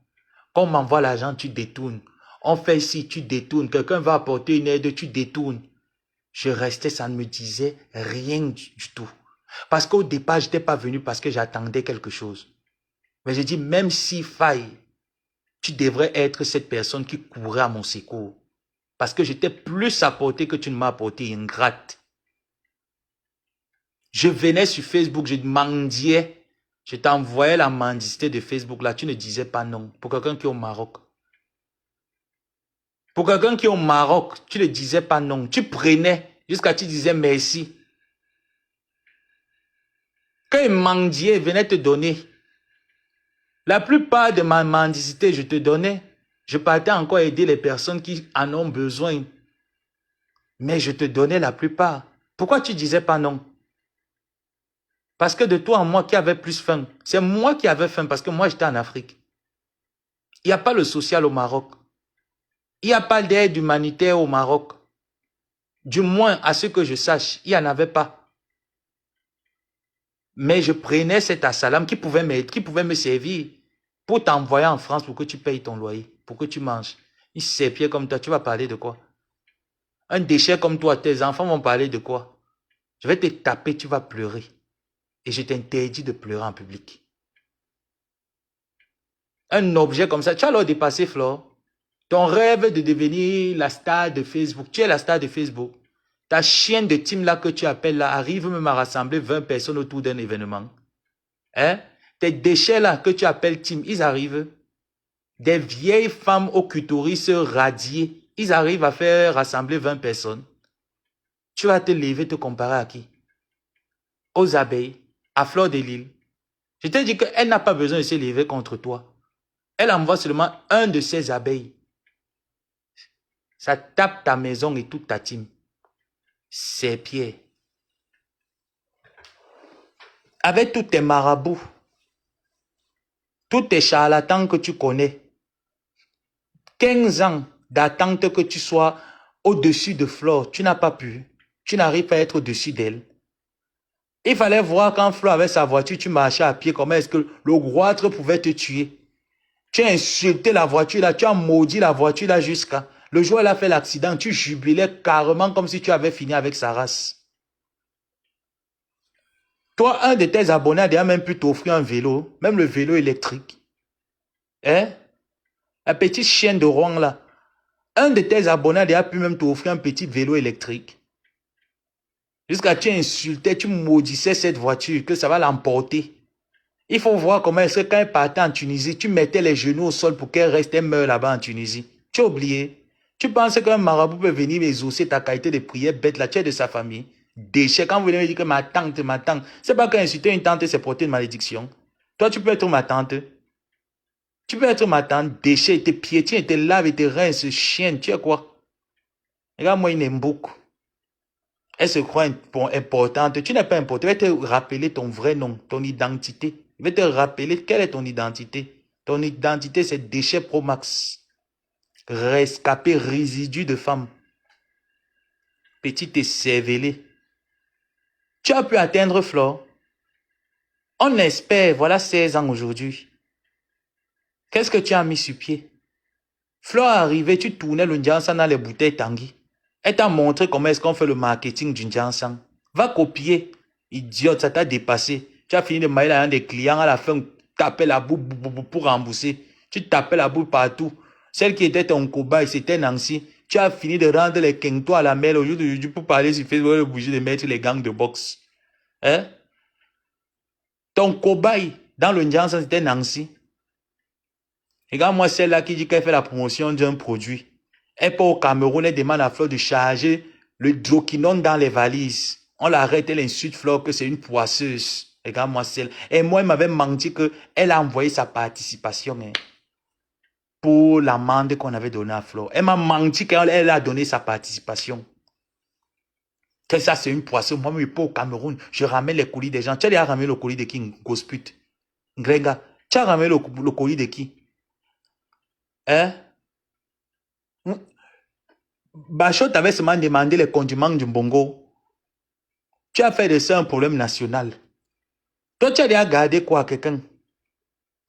quand on m'envoie l'argent, tu détournes. On fait ici, tu détournes. Quelqu'un va apporter une aide, tu détournes. Je restais, ça ne me disait rien du tout. Parce qu'au départ, je n'étais pas venu parce que j'attendais quelque chose. Mais j'ai dit, même s'il faille, tu devrais être cette personne qui courait à mon secours. Parce que je t'ai plus apporté que tu ne m'as apporté, ingrate. Je venais sur Facebook, je mendiais. Je t'envoyais la mendicité de Facebook. Là, tu ne disais pas non. Pour quelqu'un qui est au Maroc. Pour quelqu'un qui est au Maroc, tu ne disais pas non. Tu prenais jusqu'à tu disais merci. Quand il mendiait, il venait te donner. La plupart de ma mendicité, je te donnais. Je partais encore aider les personnes qui en ont besoin. Mais je te donnais la plupart. Pourquoi tu disais pas non? Parce que de toi en moi qui avait plus faim. C'est moi qui avais faim parce que moi j'étais en Afrique. Il n'y a pas le social au Maroc. Il n'y a pas d'aide humanitaire au Maroc. Du moins, à ce que je sache, il n'y en avait pas. Mais je prenais cet assalam qui pouvait m'aider, qui pouvait me servir pour t'envoyer en France pour que tu payes ton loyer, pour que tu manges. Il s'est pieds comme toi, tu vas parler de quoi? Un déchet comme toi, tes enfants vont parler de quoi? Je vais te taper, tu vas pleurer. Et je t'interdis de pleurer en public. Un objet comme ça, tu as alors dépassé, Flore. Ton rêve de devenir la star de Facebook. Tu es la star de Facebook. Ta chienne de team là que tu appelles là arrive même à rassembler 20 personnes autour d'un événement. Hein? Tes déchets là que tu appelles team, ils arrivent. Des vieilles femmes au clitoris radiées, ils arrivent à faire rassembler 20 personnes. Tu vas te lever, te comparer à qui? Aux abeilles, à Fleur de Lille. Je te dis qu'elle n'a pas besoin de se lever contre toi. Elle envoie seulement un de ses abeilles. Ça tape ta maison et toute ta team. Ses pieds. Avec tous tes marabouts, tous tes charlatans que tu connais, 15 ans d'attente que tu sois au-dessus de Flore, tu n'as pas pu. Tu n'arrives pas à être au-dessus d'elle. Il fallait voir quand Flore avait sa voiture, tu marchais à pied, comment est-ce que le goitre pouvait te tuer. Tu as insulté la voiture là, tu as maudit la voiture là jusqu'à... Le jour où elle a fait l'accident, tu jubilais carrément comme si tu avais fini avec sa race. Toi, un de tes abonnés a déjà même pu t'offrir un vélo, même le vélo électrique. Hein? La petite chienne de Rouen là. Un de tes abonnés a déjà pu même t'offrir un petit vélo électrique. Jusqu'à tu insultais, tu maudissais cette voiture, que ça va l'emporter. Il faut voir comment est-ce que quand elle partait en Tunisie, tu mettais les genoux au sol pour qu'elle reste, elle meure là-bas en Tunisie. Tu as oublié. Tu penses qu'un marabout peut venir exaucer ta qualité de prière bête là, tu es de sa famille. Déchet, quand vous venez me dire que ma tante, c'est pas qu'insulter une tante, c'est porter une malédiction. Toi, tu peux être ma tante. Tu peux être ma tante, déchet, tes piétines, tes laves, tes reins, ce chien, tu es quoi? Regarde-moi une embouque. Elle se croit importante. Tu n'es pas importante. Je vais te rappeler ton vrai nom, ton identité. Je vais te rappeler quelle est ton identité. Ton identité, c'est déchet Pro Max. Rescapé, résidu de femme. Petite écervelée. Tu as pu atteindre Flore. On espère, voilà 16 ans aujourd'hui. Qu'est-ce que tu as mis sur pied? Flore est arrivée, tu tournais le Ndiansan dans les bouteilles Tanguy. Elle t'a montré comment est-ce qu'on fait le marketing du Ndiansan. Va copier. Idiote, ça t'a dépassé. Tu as fini de mailler à des clients, à la fin, taper la boue pour rembourser. Tu tapais la boue partout. Celle qui était ton cobaye, c'était Nancy. Tu as fini de rendre les quintos à la mail aujourd'hui pour parler sur Facebook, bouger de mettre les gangs de boxe. Hein? Ton cobaye dans le Ndiansan, c'était Nancy. Regarde-moi celle-là qui dit qu'elle fait la promotion d'un produit. Elle part au Cameroun, elle demande à Flore de charger le droquinone dans les valises. On l'arrête, elle insulte Flore que c'est une poisseuse. Regarde-moi celle. Et moi, elle m'avait menti qu'elle a envoyé sa participation pour l'amende qu'on avait donnée à Flore. Elle m'a menti qu'elle a donné sa participation. Que ça, c'est une poisseuse. Moi, je ne suis pas au Cameroun. Je ramène les colis des gens. Tu as ramené le colis de qui? Gosput. Grenga. Tu as ramené le colis de qui? Hein? Bachot t'avait seulement demandé les condiments du Bongo. Tu as fait de ça un problème national. Toi, tu as déjà gardé quoi à quelqu'un?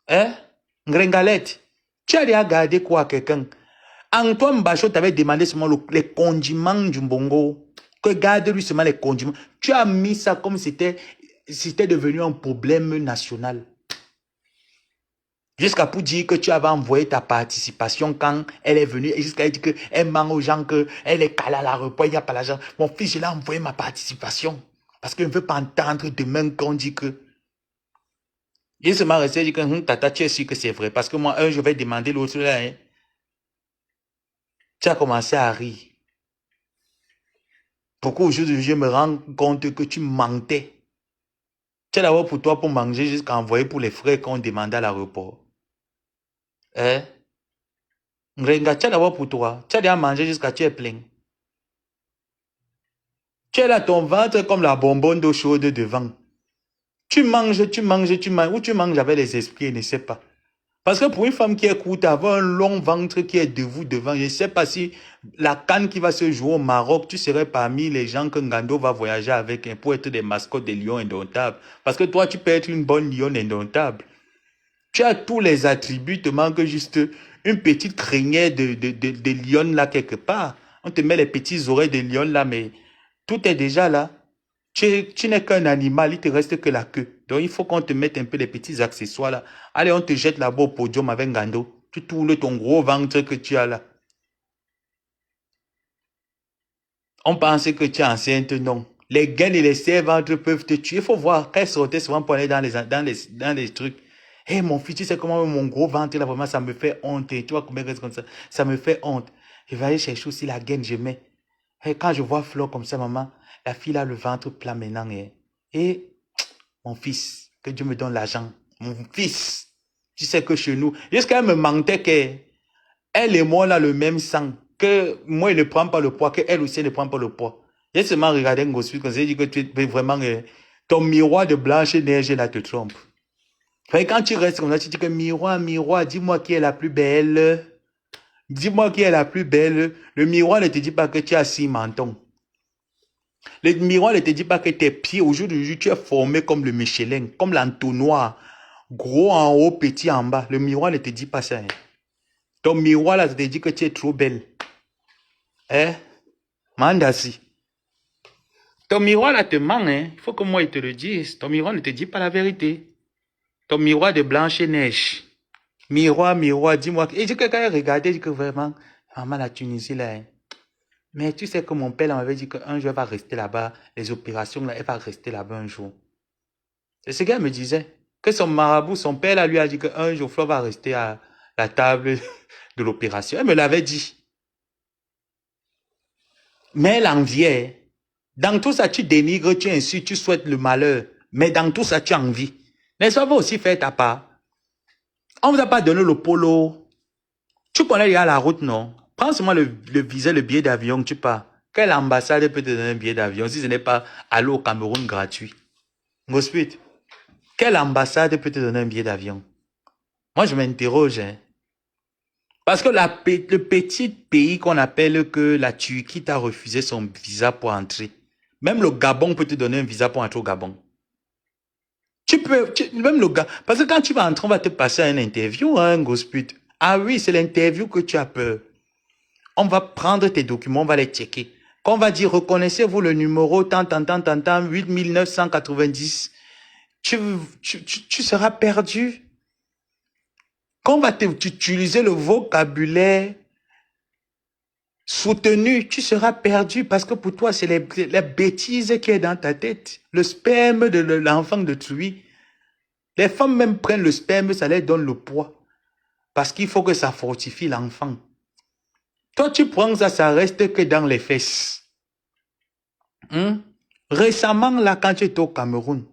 Hein? Ngrengalette. Tu as déjà gardé quoi à quelqu'un? Antoine Bachot t'avait demandé seulement les condiments du Bongo. Que garde-lui seulement les condiments. Tu as mis ça comme si c'était devenu un problème national. Jusqu'à pour dire que tu avais envoyé ta participation quand elle est venue. Et jusqu'à dire qu'elle ment aux gens qu'elle est calée à l'aéroport, il n'y a pas l'argent. Mon fils, je l'ai envoyé ma participation. Parce que je ne veux pas entendre demain qu'on dit que... Il se m'a resté dit que tata, tu es sûr que c'est vrai. Parce que moi, je vais demander l'autre là. Hein. Tu as commencé à rire. Pourquoi aujourd'hui je me rends compte que tu mentais? Tu es d'abord pour toi pour manger jusqu'à envoyer pour les frais qu'on demandait à l'aéroport. Hein? Renga, tu es d'abord pour toi. Tu as déjà mangé jusqu'à tu es plein. Tu es là, ton ventre comme la bonbonne d'eau chaude devant. Tu manges, tu manges, tu manges. Ou tu manges avec les esprits, je ne sais pas. Parce que pour une femme qui est courte, avoir un long ventre qui est debout devant, je ne sais pas si la CAN qui va se jouer au Maroc, tu serais parmi les gens que Ngando va voyager avec pour être des mascottes des lions indomptables. Parce que toi, tu peux être une bonne lionne indomptable. Tu as tous les attributs, te manque juste une petite crinière de lionne là quelque part. On te met les petites oreilles de lionne là, mais tout est déjà là. Tu n'es qu'un animal, il te reste que la queue. Donc il faut qu'on te mette un peu les petits accessoires là. Allez, on te jette là-bas au podium avec Ngando. Tu tournes ton gros ventre que tu as là. On pense que tu es enceinte, non. Les gaines et les serres-ventres peuvent te tuer. Il faut voir qu'elle sortait souvent pour aller dans les trucs. Hé, mon fils, tu sais comment mon gros ventre là, vraiment, ça me fait honte. Tu vois combien reste comme ça? Ça me fait honte. Je vais aller chercher aussi la gaine, je mets. Et quand je vois Flo comme ça, maman, la fille a le ventre plat maintenant. Et mon fils, que Dieu me donne l'argent. Mon fils, tu sais que chez nous, jusqu'à elle me mentait qu'elle et moi, on a le même sang. Que moi, il ne prend pas le poids, qu'elle aussi ne prend pas le poids. J'ai seulement regardé un gosse, quand j'ai dit que tu es vraiment, ton miroir de blanche neige là te trompe. Et quand tu restes comme ça, tu dis que miroir, miroir, dis-moi qui est la plus belle. Dis-moi qui est la plus belle. Le miroir ne te dit pas que tu as 6 mentons. Le miroir ne te dit pas que tes pieds, aujourd'hui, tu es formé comme le Michelin, comme l'entonnoir. Gros en haut, petit en bas. Le miroir ne te dit pas ça. Hein. Ton miroir là, ça te dit que tu es trop belle. Hein? Mandasi. Ton miroir là te ment. Hein? Il faut que moi, il te le dise. Ton miroir ne te dit pas la vérité. Ton miroir de blanche neige. Miroir, miroir, dis-moi. Et j'ai quelqu'un regardé, dit que vraiment, maman, la Tunisie là. Hein? Mais tu sais que mon père m'avait dit qu'un jour, elle va rester là-bas. Les opérations, là, elle va rester là-bas un jour. C'est ce qu'elle me disait. Que son marabout, son père, là, lui a dit qu'un jour, Flo va rester à la table de l'opération. Elle me l'avait dit. Mais elle enviait. Dans tout ça, tu dénigres, tu insultes, tu souhaites le malheur. Mais dans tout ça, tu envies. Mais ça va aussi faire ta part. On ne vous a pas donné le polo. Tu connais déjà la route, non? Prends seulement le visa, le billet d'avion, tu pars. Quelle ambassade peut te donner un billet d'avion si ce n'est pas aller au Cameroun gratuit? Gospit, quelle ambassade peut te donner un billet d'avion? Moi, je m'interroge. Hein. Parce que le petit pays qu'on appelle que la Turquie t'a refusé son visa pour entrer. Même le Gabon peut te donner un visa pour entrer au Gabon. Même le Gabon. Parce que quand tu vas entrer, on va te passer à une interview, hein, Gospit. Ah oui, c'est l'interview que tu as peur. On va prendre tes documents, on va les checker. Quand on va dire, reconnaissez-vous le numéro tant, 8990, tu seras perdu. Quand on va utiliser le vocabulaire soutenu, tu seras perdu parce que pour toi, c'est la bêtise qui est dans ta tête. Le sperme de l'enfant d'autrui. Les femmes même prennent le sperme, ça leur donne le poids. Parce qu'il faut que ça fortifie l'enfant. Toi, tu prends ça, ça reste que dans les fesses. Récemment, là, quand tu étais au Cameroun,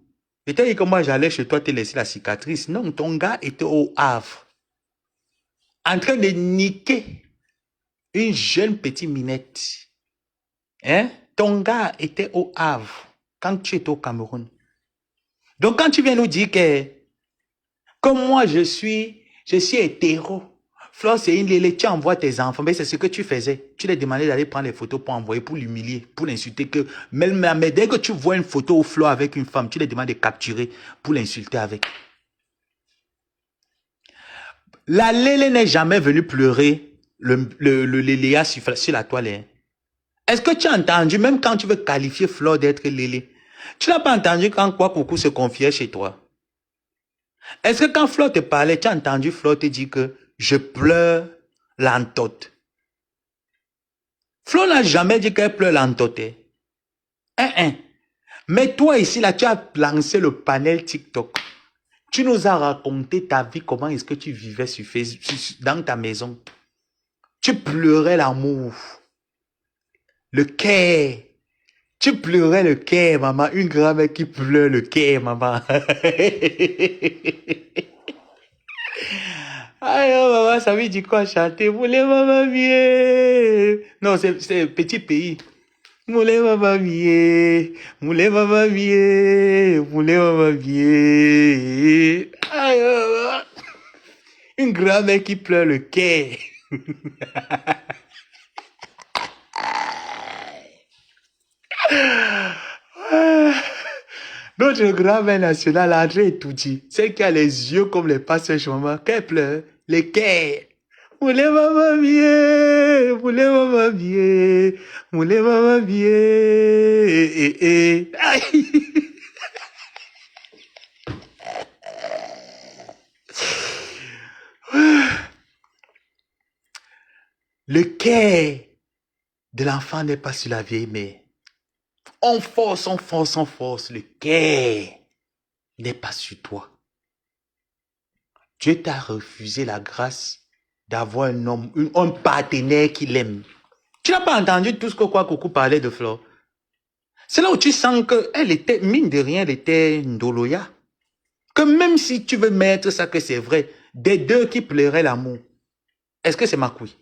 je t'ai dit que moi, j'allais chez toi te laisser la cicatrice. Non, ton gars était au Havre. En train de niquer une jeune petite minette. Hein? Ton gars était au Havre quand tu étais au Cameroun. Donc, quand tu viens nous dire que comme moi, je suis hétéro, Flore, c'est une lélé, tu envoies tes enfants, mais c'est ce que tu faisais. Tu les demandais d'aller prendre les photos pour envoyer, pour l'humilier, pour l'insulter. Mais dès que tu vois une photo où Flore avec une femme, tu les demandes de capturer pour l'insulter avec. La lélé n'est jamais venue pleurer le léléa sur la toilette. Est-ce que tu as entendu, même quand tu veux qualifier Flore d'être lélé, tu n'as pas entendu quand quoi coucou se confiait chez toi? Est-ce que quand Flo te parlait, tu as entendu Flo te dire que je pleure l'entote? Flo n'a jamais dit qu'elle pleure l'entote. Mais toi ici, là, tu as lancé le panel TikTok. Tu nous as raconté ta vie, comment est-ce que tu vivais sur Facebook, dans ta maison. Tu pleurais l'amour, le cœur. Tu pleurais le cœur, maman. Une grand-mère qui pleure le cœur, maman. Aïe, oh, maman, ça veut dire quoi chanter? Moulé, maman, bien. Non, c'est petit pays. Moulé, maman, bien. Moulé, maman, bien. Moulé, maman, bien. Aïe, oh, maman. Une grand-mère qui pleure le cœur. Notre grand-mère nationale, André Touti, c'est qui a les yeux comme les passeurs, maman, qu'elle pleure, les cœurs. Moulé maman bien, moulé maman bien, moulé maman bien. Aïe. Le cœur de l'enfant n'est pas sur la vieille mère. On force, on force, on force. Le cœur n'est pas sur toi. Dieu t'a refusé la grâce d'avoir un homme, un partenaire qui l'aime. Tu n'as pas entendu tout ce que quoi Coucou parlait de Flore. C'est là où tu sens qu'elle était, mine de rien, elle était Ndoloya. Que même si tu veux mettre ça que c'est vrai, des deux qui pleuraient l'amour, est-ce que c'est ma couille?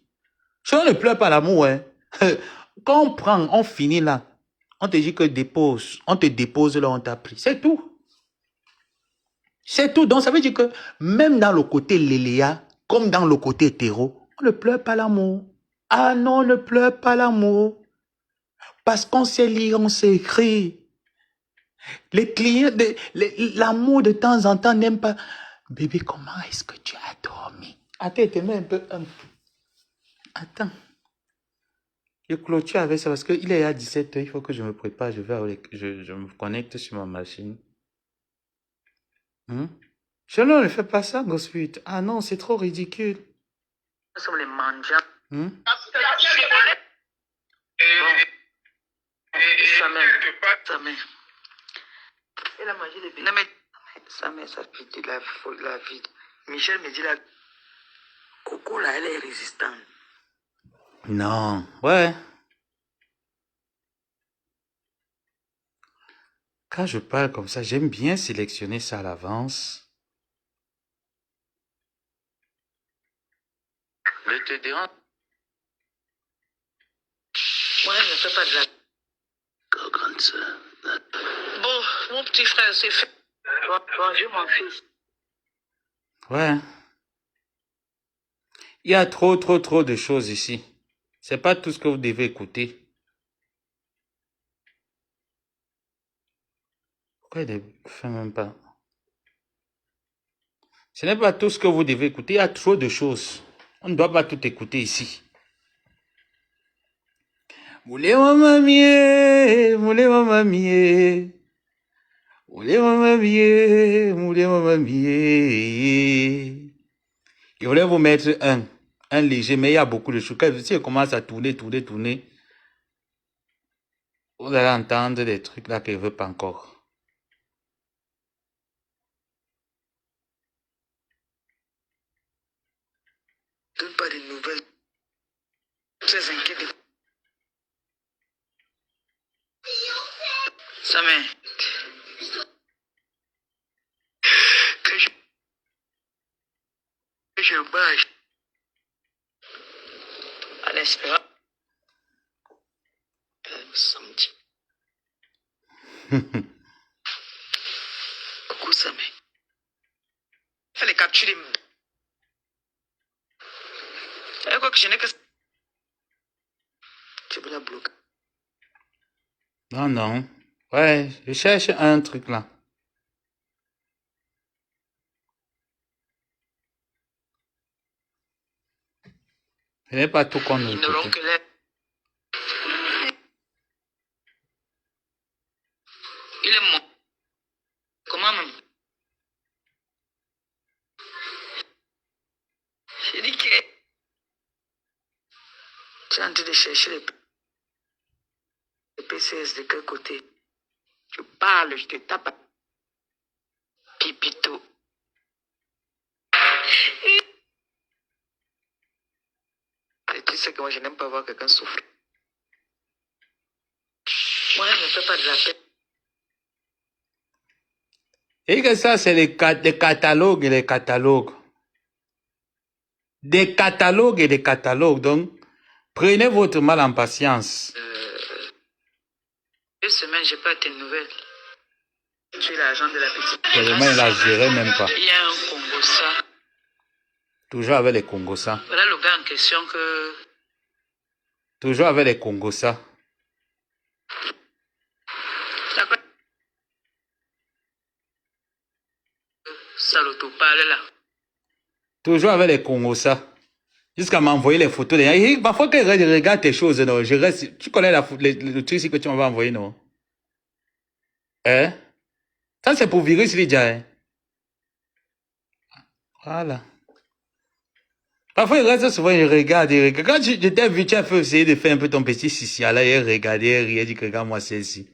Si on ne pleure pas l'amour, hein. Quand on prend, on finit là, on te dit que dépose, on te dépose là, on t'a pris. C'est tout. C'est tout. Donc ça veut dire que même dans le côté léléa, comme dans le côté hétéro, on ne pleure pas l'amour. Ah non, on ne pleure pas l'amour. Parce qu'on sait lire, on sait écrire. Les clients, l'amour de temps en temps n'aime pas. Bébé, comment est-ce que tu as dormi? Attends, te mets un peu. Attends. Je clôture avec ça parce qu'il est à 17h, il faut que je me prépare, je me connecte sur ma machine. Je ne fais pas ça, Gospel. Ah non, c'est trop ridicule. Nous sommes les mangeants. Sa mère. Elle a mangé les bébés. Non mais, sa mère, ça fait de la vie. Michel me dit là, Coco là, elle est résistante. Non, ouais. Quand je parle comme ça, j'aime bien sélectionner ça à l'avance. Je te dérange. Moi, je ne fais pas de la... Grande soeur. Bon, mon petit frère, c'est fait. Bonjour, mon fils. Ouais. Il y a trop de choses ici. C'est pas tout ce que vous devez écouter. Pourquoi il ne fait même pas? Ce n'est pas tout ce que vous devez écouter. Il y a trop de choses. On ne doit pas tout écouter ici. Moulé maman mie, moulé maman mie. Moulé maman mie, moulé maman mie. Je voulais vous mettre un léger, mais il y a beaucoup de choses. Si je commence à tourner, vous allez entendre des trucs là qu'elle ne veut pas encore. Donne pas de nouvelles. Très inquiet. Sa mère. Que je bâche. En espérant. Samedi. Coucou, sa mère. Fallait capturer. Et quoi que je n'ai que... Tu veux la bloquer? Non, non. Ouais, je cherche un truc là. Ce n'est pas tout qu'on nous Ils n'auront que l'air. Il est mort. Comment même? Tu es en train de chercher les PCS de quel côté? Tu parles, je te tape. Pipito. Et tu sais que moi, je n'aime pas voir quelqu'un souffrir. Moi, je ne fais pas de la peine. Et que ça, c'est les catalogues et les catalogues. Des catalogues et des catalogues. Donc, prenez votre mal en patience. 2 semaines, je n'ai pas tes nouvelles. Tu es l'agent de la petite. Vraiment, il a géré même pas. Il y a un Congossa. Toujours avec les Congossa. Voilà le gars en question que... Toujours avec les Congossa. Ça l'auto-parle là. Toujours avec les Congossa. Jusqu'à m'envoyer les photos. Parfois, quand je regarde tes choses, non, je reste... Tu connais le truc ici que tu m'avais envoyé, non? Hein? Ça, c'est pour virus, Lydia. Hein? Voilà. Parfois, il reste souvent, il regarde. Quand je t'ai vu, tu as fait essayer de faire un peu ton petit sissi. Là, il regardait, il riait, il dit que regarde-moi, c'est ici.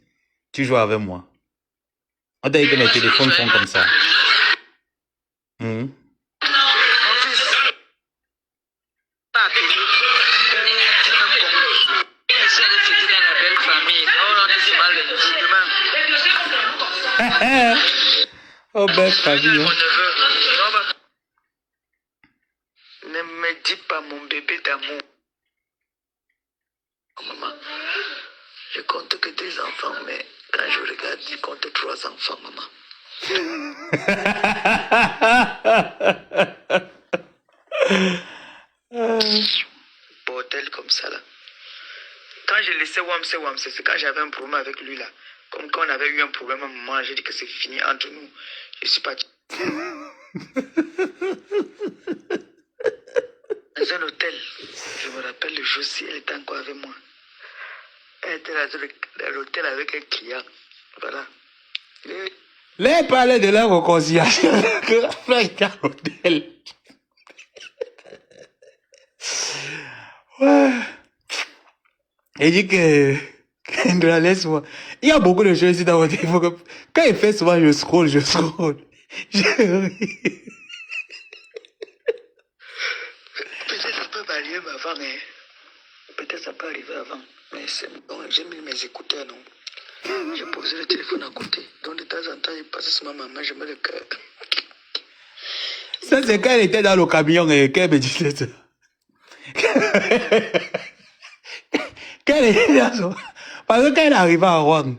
Tu joues avec moi. On t'a dit que mes téléphones font comme ça. Oh, belle famille. Ne me dis pas mon bébé d'amour. Maman, je compte que 2 enfants, mais quand je regarde, je compte 3 enfants, maman. Bordel comme ça, là. Quand je laissais Wamse, c'est quand j'avais un problème avec lui, là. Comme quand on avait eu un problème à un moment, j'ai dit que c'est fini entre nous. Je suis parti. Dans un hôtel, je me rappelle le jour si elle était encore avec moi. Elle était à l'hôtel avec un client. Voilà. Les parlaient de leur réconciliation. Avec un hôtel. Ouais. Il dit que... laisse-moi. Il y a beaucoup de choses ici dans mon téléphone. Quand il fait souvent, je scroll. Je ris. Peut-être ça peut arriver avant, hein. Peut-être ça peut arriver avant. Mais c'est bon, j'ai mis mes écouteurs, non. J'ai posé le téléphone à côté. Donc de temps en temps, il passe sur ma maman, je mets le cœur. Ça, c'est quand elle était dans le camion et qu'elle me disait ça. Quand elle était dans son... Parce que quand elle est arrivée à Rouen,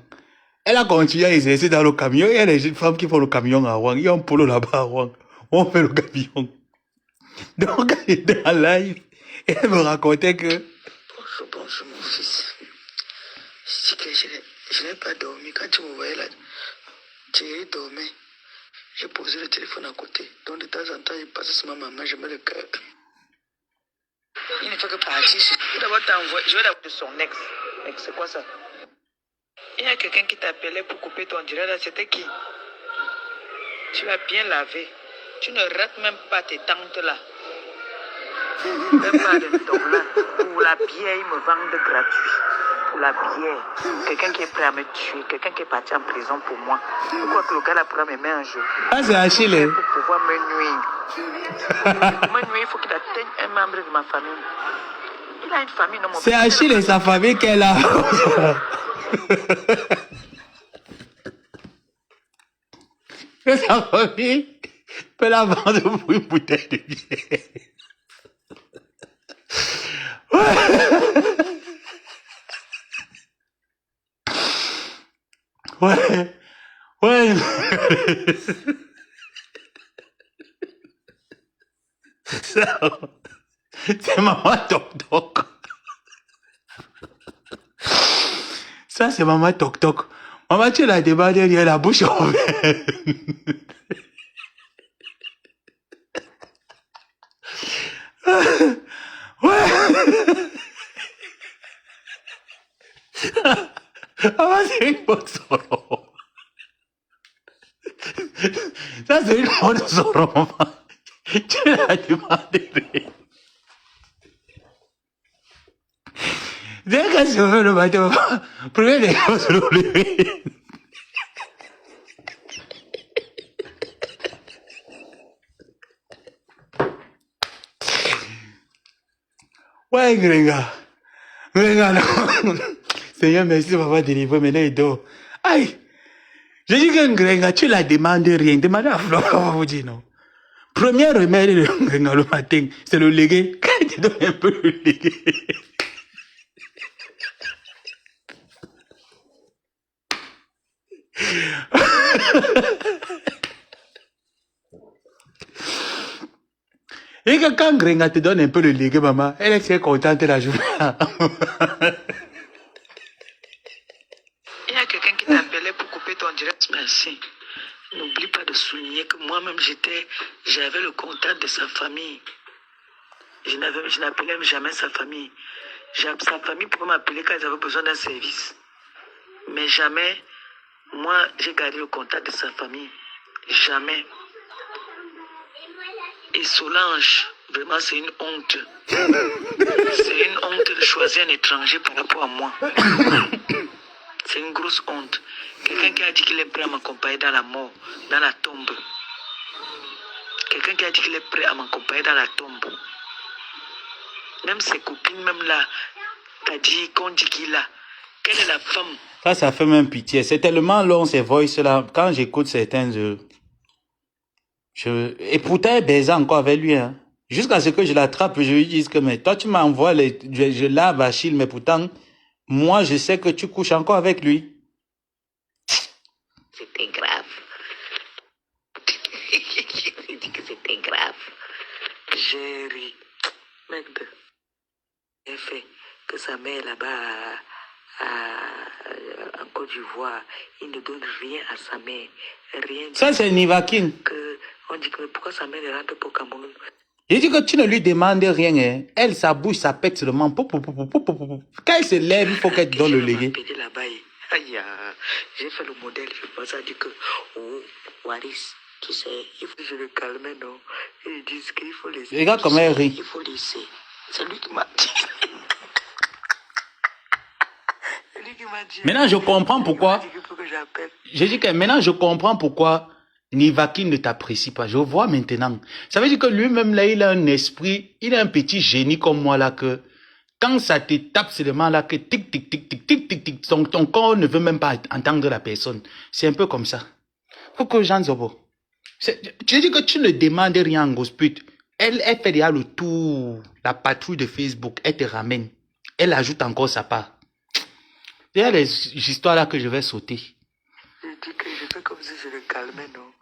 elle a continué à exercer dans le camion. Il y a les jeunes femmes qui font le camion à Rouen. Il y a un polo là-bas à Rouen. On fait le camion. Donc, elle était en live. Et elle me racontait que... Bonjour, mon fils. Je dis que je n'ai pas dormi. Quand tu me voyais là, tu dormais. J'ai posé le téléphone à côté. Donc de temps en temps, il passe sur ma maman, je mets le cœur. Il ne fait que partir. Je vais d'abord t'envoyer. Je vais d'abord de son ex. Ex, c'est quoi ça? Il y a quelqu'un qui t'appelait pour couper ton direct là. C'était qui? Tu l'as bien lavé. Tu ne rates même pas tes tantes là. Même pas de dollars. Pour la bière, ils me vendent gratuit. Pour la bière. Quelqu'un qui est prêt à me tuer. Quelqu'un qui est parti en prison pour moi. Pourquoi que le gars là pourra me mettre en jeu? Ah, c'est Achille. Pour pouvoir me nuire. Pour me nuire, il faut qu'il atteigne un membre de ma famille. Il a une famille, non, mon C'est Achille et sa famille qu'elle a. Sa famille peut la vendre pour une bouteille de bière. Ouais. Ouais. Ça, c'est maman Toc Toc. Ça, c'est maman Toc Toc. Maman, tu l'as demandé, il y a la bouche ouverte. Ouais. Maman, c'est une bonne solo. Ça, c'est une bonne solo, maman. Tu l'as demandé. Dès qu'elle se lève le matin, première des choses, se lever. Ouais, Grenga. Grenga, non. Seigneur, merci de m'avoir délivré. Maintenant, il dort. Aïe. J'ai dit que Grenga, tu la demandes rien. Demande à Flora, on va vous dire non. Premier remède de Grenga le matin, c'est le légué. Quand tu donnes un peu le légué. Et que quand Grenga te donne un peu le légué, maman, elle est très contente la journée. Il y a quelqu'un qui t'appelait pour couper ton direct. Merci. N'oublie pas de souligner que moi-même, j'avais le contact de sa famille. Je n'appelais jamais sa famille. Sa famille pouvait m'appeler quand ils avaient besoin d'un service. Mais jamais, moi, j'ai gardé le contact de sa famille. Jamais. Et Solange, vraiment, c'est une honte. C'est une honte de choisir un étranger par rapport à moi. C'est une grosse honte. Quelqu'un qui a dit qu'il est prêt à m'accompagner dans la mort, dans la tombe. Quelqu'un qui a dit qu'il est prêt à m'accompagner dans la tombe. Même ses copines, même là, t'as dit qu'on dit qu'il a. Quelle est la femme? Ça fait même pitié. C'est tellement long ces voices-là. Quand j'écoute certains, et pourtant, elle baise encore avec lui. Hein. Jusqu'à ce que je l'attrape, je lui dise que mais toi, tu m'envoies, je lave Achille, mais pourtant, moi, je sais que tu couches encore avec lui. C'était grave. J'ai dit que c'était grave. J'ai ri. Merde. J'ai fait que sa mère là-bas en Côte d'Ivoire, il ne donne rien à sa mère. Rien. Ça, c'est Nivakin. On dit que pourquoi sa mère ne rentre pas au Cameroun? J'ai dit que tu ne lui demandes rien. Hein. Elle, sa bouche, ça pète seulement. Quand elle se lève, il faut qu'elle te donne le légué. J'ai fait le modèle, je pense à dire que, oh, Waris, tu sais, il faut que je le calme, non? Ils disent qu'il faut laisser. Regarde comment elle rit. Il faut laisser. C'est lui qui m'a dit. C'est lui qui m'a dit. Maintenant, je comprends pourquoi. J'ai dit que maintenant, je comprends pourquoi Nivakin ne t'apprécie pas. Je vois maintenant. Ça veut dire que lui-même, là, il a un esprit, il a un petit génie comme moi, là, que quand ça te tape seulement, là, que tic, tic, tic, tic, tic, tic, tic, ton corps ne veut même pas entendre la personne. C'est un peu comme ça. Coco Jean Zobo. Tu dis que tu ne demandes rien en gospute. Elle fait déjà le tour, la patrouille de Facebook, elle te ramène. Elle ajoute encore sa part. Il y a les histoires là que je vais sauter. Je dis que je fais comme si je le calmais, non?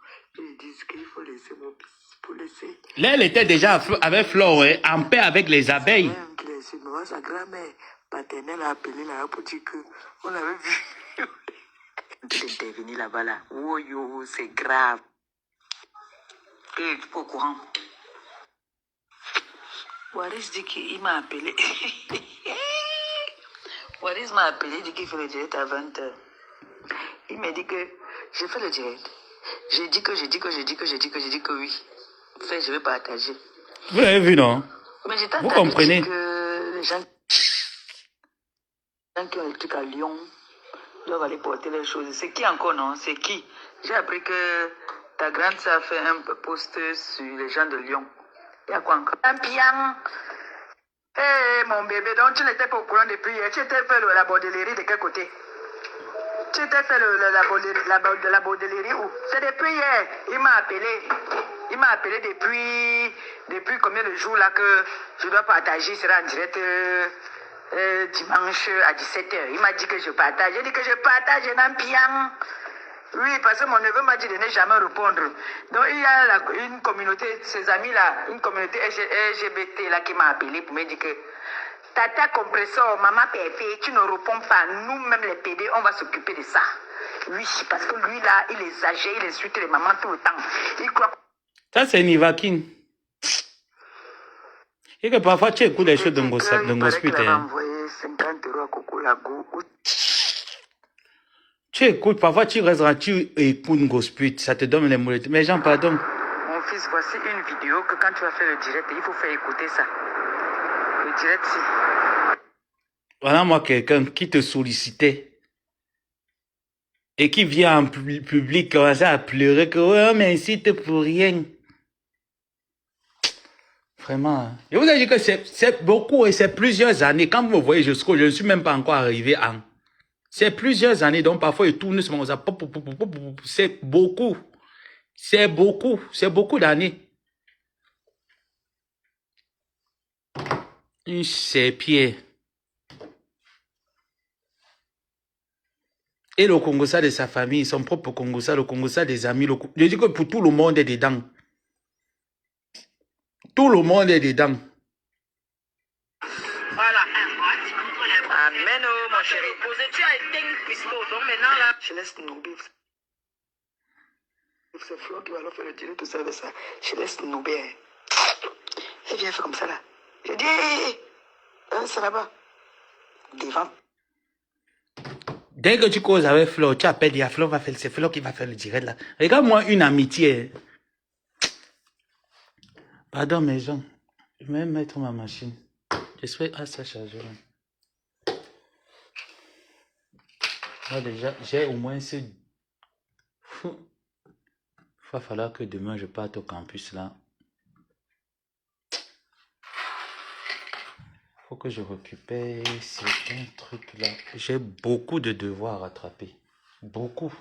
Ils disent qu'il faut laisser mon fils, pour laisser. Là, elle était déjà avec Flore, hein, en paix avec les abeilles. Sa grand-mère paternelle a appelé là pour dire qu'on avait vu. D'intervenir là-bas là. Oh yo, c'est grave. Et tu es au courant. Waris dit qu'il m'a appelé. Waris m'a appelé, il dit qu'il fait le direct à 20h. Il m'a dit que j'ai fait le direct. J'ai dit que oui. Fait, je vais partager. Vous l'avez vu, non? Mais vous comprenez que les gens qui ont les trucs à Lyon doivent aller porter les choses. C'est qui encore, non? C'est qui? J'ai appris que ta grande sœur a fait un post sur les gens de Lyon. Il y a quoi encore? Un pian. Hé, mon bébé, donc tu n'étais pas au courant depuis hier. Tu étais fait la bordellerie de quel côté? Tu étais fait la bordellerie où? C'est depuis hier. Il m'a appelé. Il m'a appelé depuis combien de jours là que je dois partager. Il sera en direct dimanche à 17h. Il m'a dit que je partage. J'ai dit que je partage un pian. Oui, parce que mon neveu m'a dit de ne jamais répondre. Donc il y a une communauté, ses amis là, une communauté LGBT là qui m'a appelé pour me dire que Tata compresseur, maman perfait, tu ne réponds pas. Nous-mêmes les PD, on va s'occuper de ça. Oui, parce que lui là, il est âgé, il insulte les mamans tout le temps. Il croit. Ça c'est Nivakin. Et que parfois tu écoutes les choses de Ngosput. Il a envoyé 50 € à Coco Lago. Tu écoutes, parfois tu resteras, tu écoutes Ngosput, ça te donne les molettes. Mais Jean, pardon. Mon fils, voici une vidéo que quand tu vas faire le direct, il faut faire écouter ça. Le direct, si. Voilà moi quelqu'un qui te sollicitait et qui vient en public commencer à pleurer que ouais, on m'incite pour rien. Vraiment. Hein. Je vous ai dit que c'est beaucoup et c'est plusieurs années. Quand vous me voyez, je ne suis même pas encore arrivé à... C'est plusieurs années, donc parfois il tourne sur mon... C'est beaucoup. C'est beaucoup. C'est beaucoup d'années. C'est pieds. Et le Congossa de sa famille, son propre Congossa, le Congossa des amis. Je dis que pour tout le monde est dedans. Tout le monde est dedans. Voilà. Amen, oh, mon chéri. Tu as éteint Christo, donc maintenant là, je laisse Noubé. C'est Flo qui va leur faire le dîner, tout ça avec ça. Je laisse Noubé. Elle vient faire comme ça là. Je dis, hein, c'est là-bas. Devant. Dès que tu causes avec Flo, tu appelles, il y a Flo va faire, c'est Flo qui va faire le direct là. Regarde-moi une amitié. Pardon, mes gens. Je vais même mettre ma machine. J'espère à ça charger. Moi déjà, j'ai au moins ce... Il va falloir que demain je parte au campus là. Faut que je récupère certains trucs là. J'ai beaucoup de devoirs à rattraper. Beaucoup.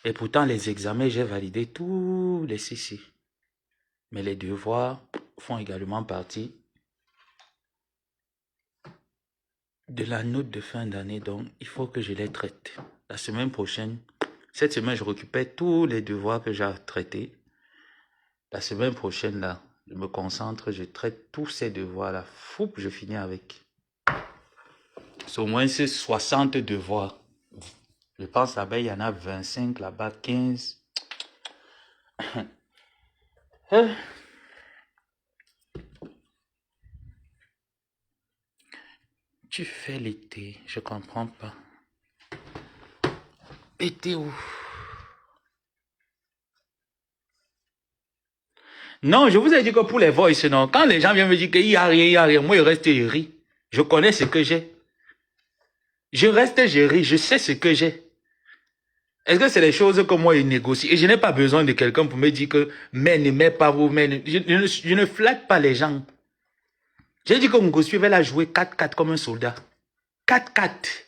Et pourtant, les examens, j'ai validé tous les CC. Mais les devoirs font également partie de la note de fin d'année. Donc, il faut que je les traite. La semaine prochaine, cette semaine, je récupère tous les devoirs que j'ai à traiter. La semaine prochaine, là, je me concentre, je traite tous ces devoirs-là. Fou, je finis avec. C'est au moins 60 devoirs. Je pense là-bas, il y en a 25, là-bas 15. Tu fais l'été, je comprends pas. Été où? Non, je vous ai dit que pour les voice, non. Quand les gens viennent me dire qu'il n'y a rien, moi, je reste et je ris. Je connais ce que j'ai. Je reste et je ris, je sais ce que j'ai. Est-ce que c'est les choses que moi, je négocie? Et je n'ai pas besoin de quelqu'un pour me dire que, mais ne mets pas vous, mais je ne flatte pas les gens. J'ai dit que Ngozi va la jouer 4-4 comme un soldat. 4-4.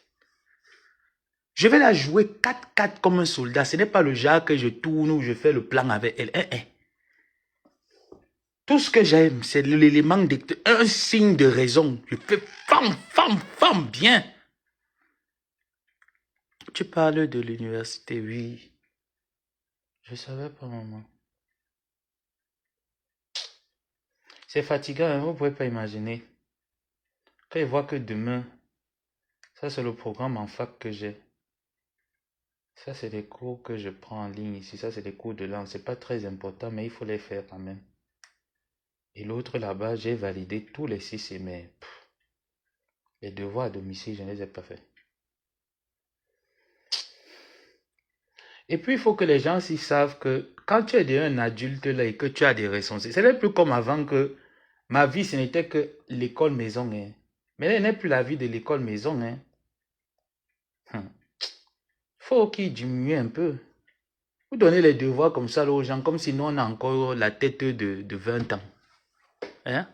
Je vais la jouer 4-4 comme un soldat. Ce n'est pas le genre que je tourne ou je fais le plan avec elle. Tout ce que j'aime, c'est l'élément un signe de raison. Je fais femme, bien. Tu parles de l'université, oui. Je savais pas, maman. C'est fatigant, hein, vous ne pouvez pas imaginer. Quand je vois que demain, ça c'est le programme en fac que j'ai. Ça c'est des cours que je prends en ligne ici. Ça c'est des cours de langue. C'est pas très important, mais il faut les faire quand même. Et l'autre là-bas, j'ai validé tous les 6 mais les devoirs à domicile, je ne les ai pas faits. Et puis, il faut que les gens s'y savent que quand tu es un adulte là et que tu as des responsabilités, ce n'est plus comme avant que ma vie, ce n'était que l'école maison. Hein. Mais là, ce n'est plus la vie de l'école maison. Hein. Faut qu'il diminue un peu. Vous donnez les devoirs comme ça là, aux gens, comme si nous, on a encore la tête de 20 ans. Hein?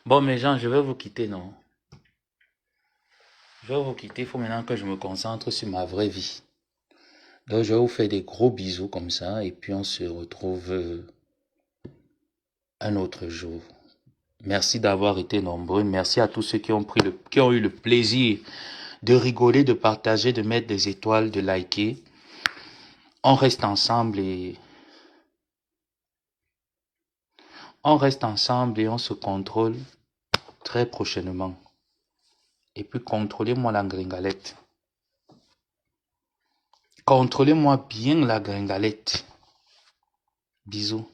Bon, mes gens, je vais vous quitter, non? Je vais vous quitter. Il faut maintenant que je me concentre sur ma vraie vie. Donc, je vais vous faire des gros bisous comme ça. Et puis, on se retrouve un autre jour. Merci d'avoir été nombreux. Merci à tous ceux qui ont eu le plaisir de rigoler, de partager, de mettre des étoiles, de liker. On reste ensemble et on se contrôle très prochainement. Et puis, contrôlez-moi la gringalette. Contrôlez-moi bien la gringalette. Bisous.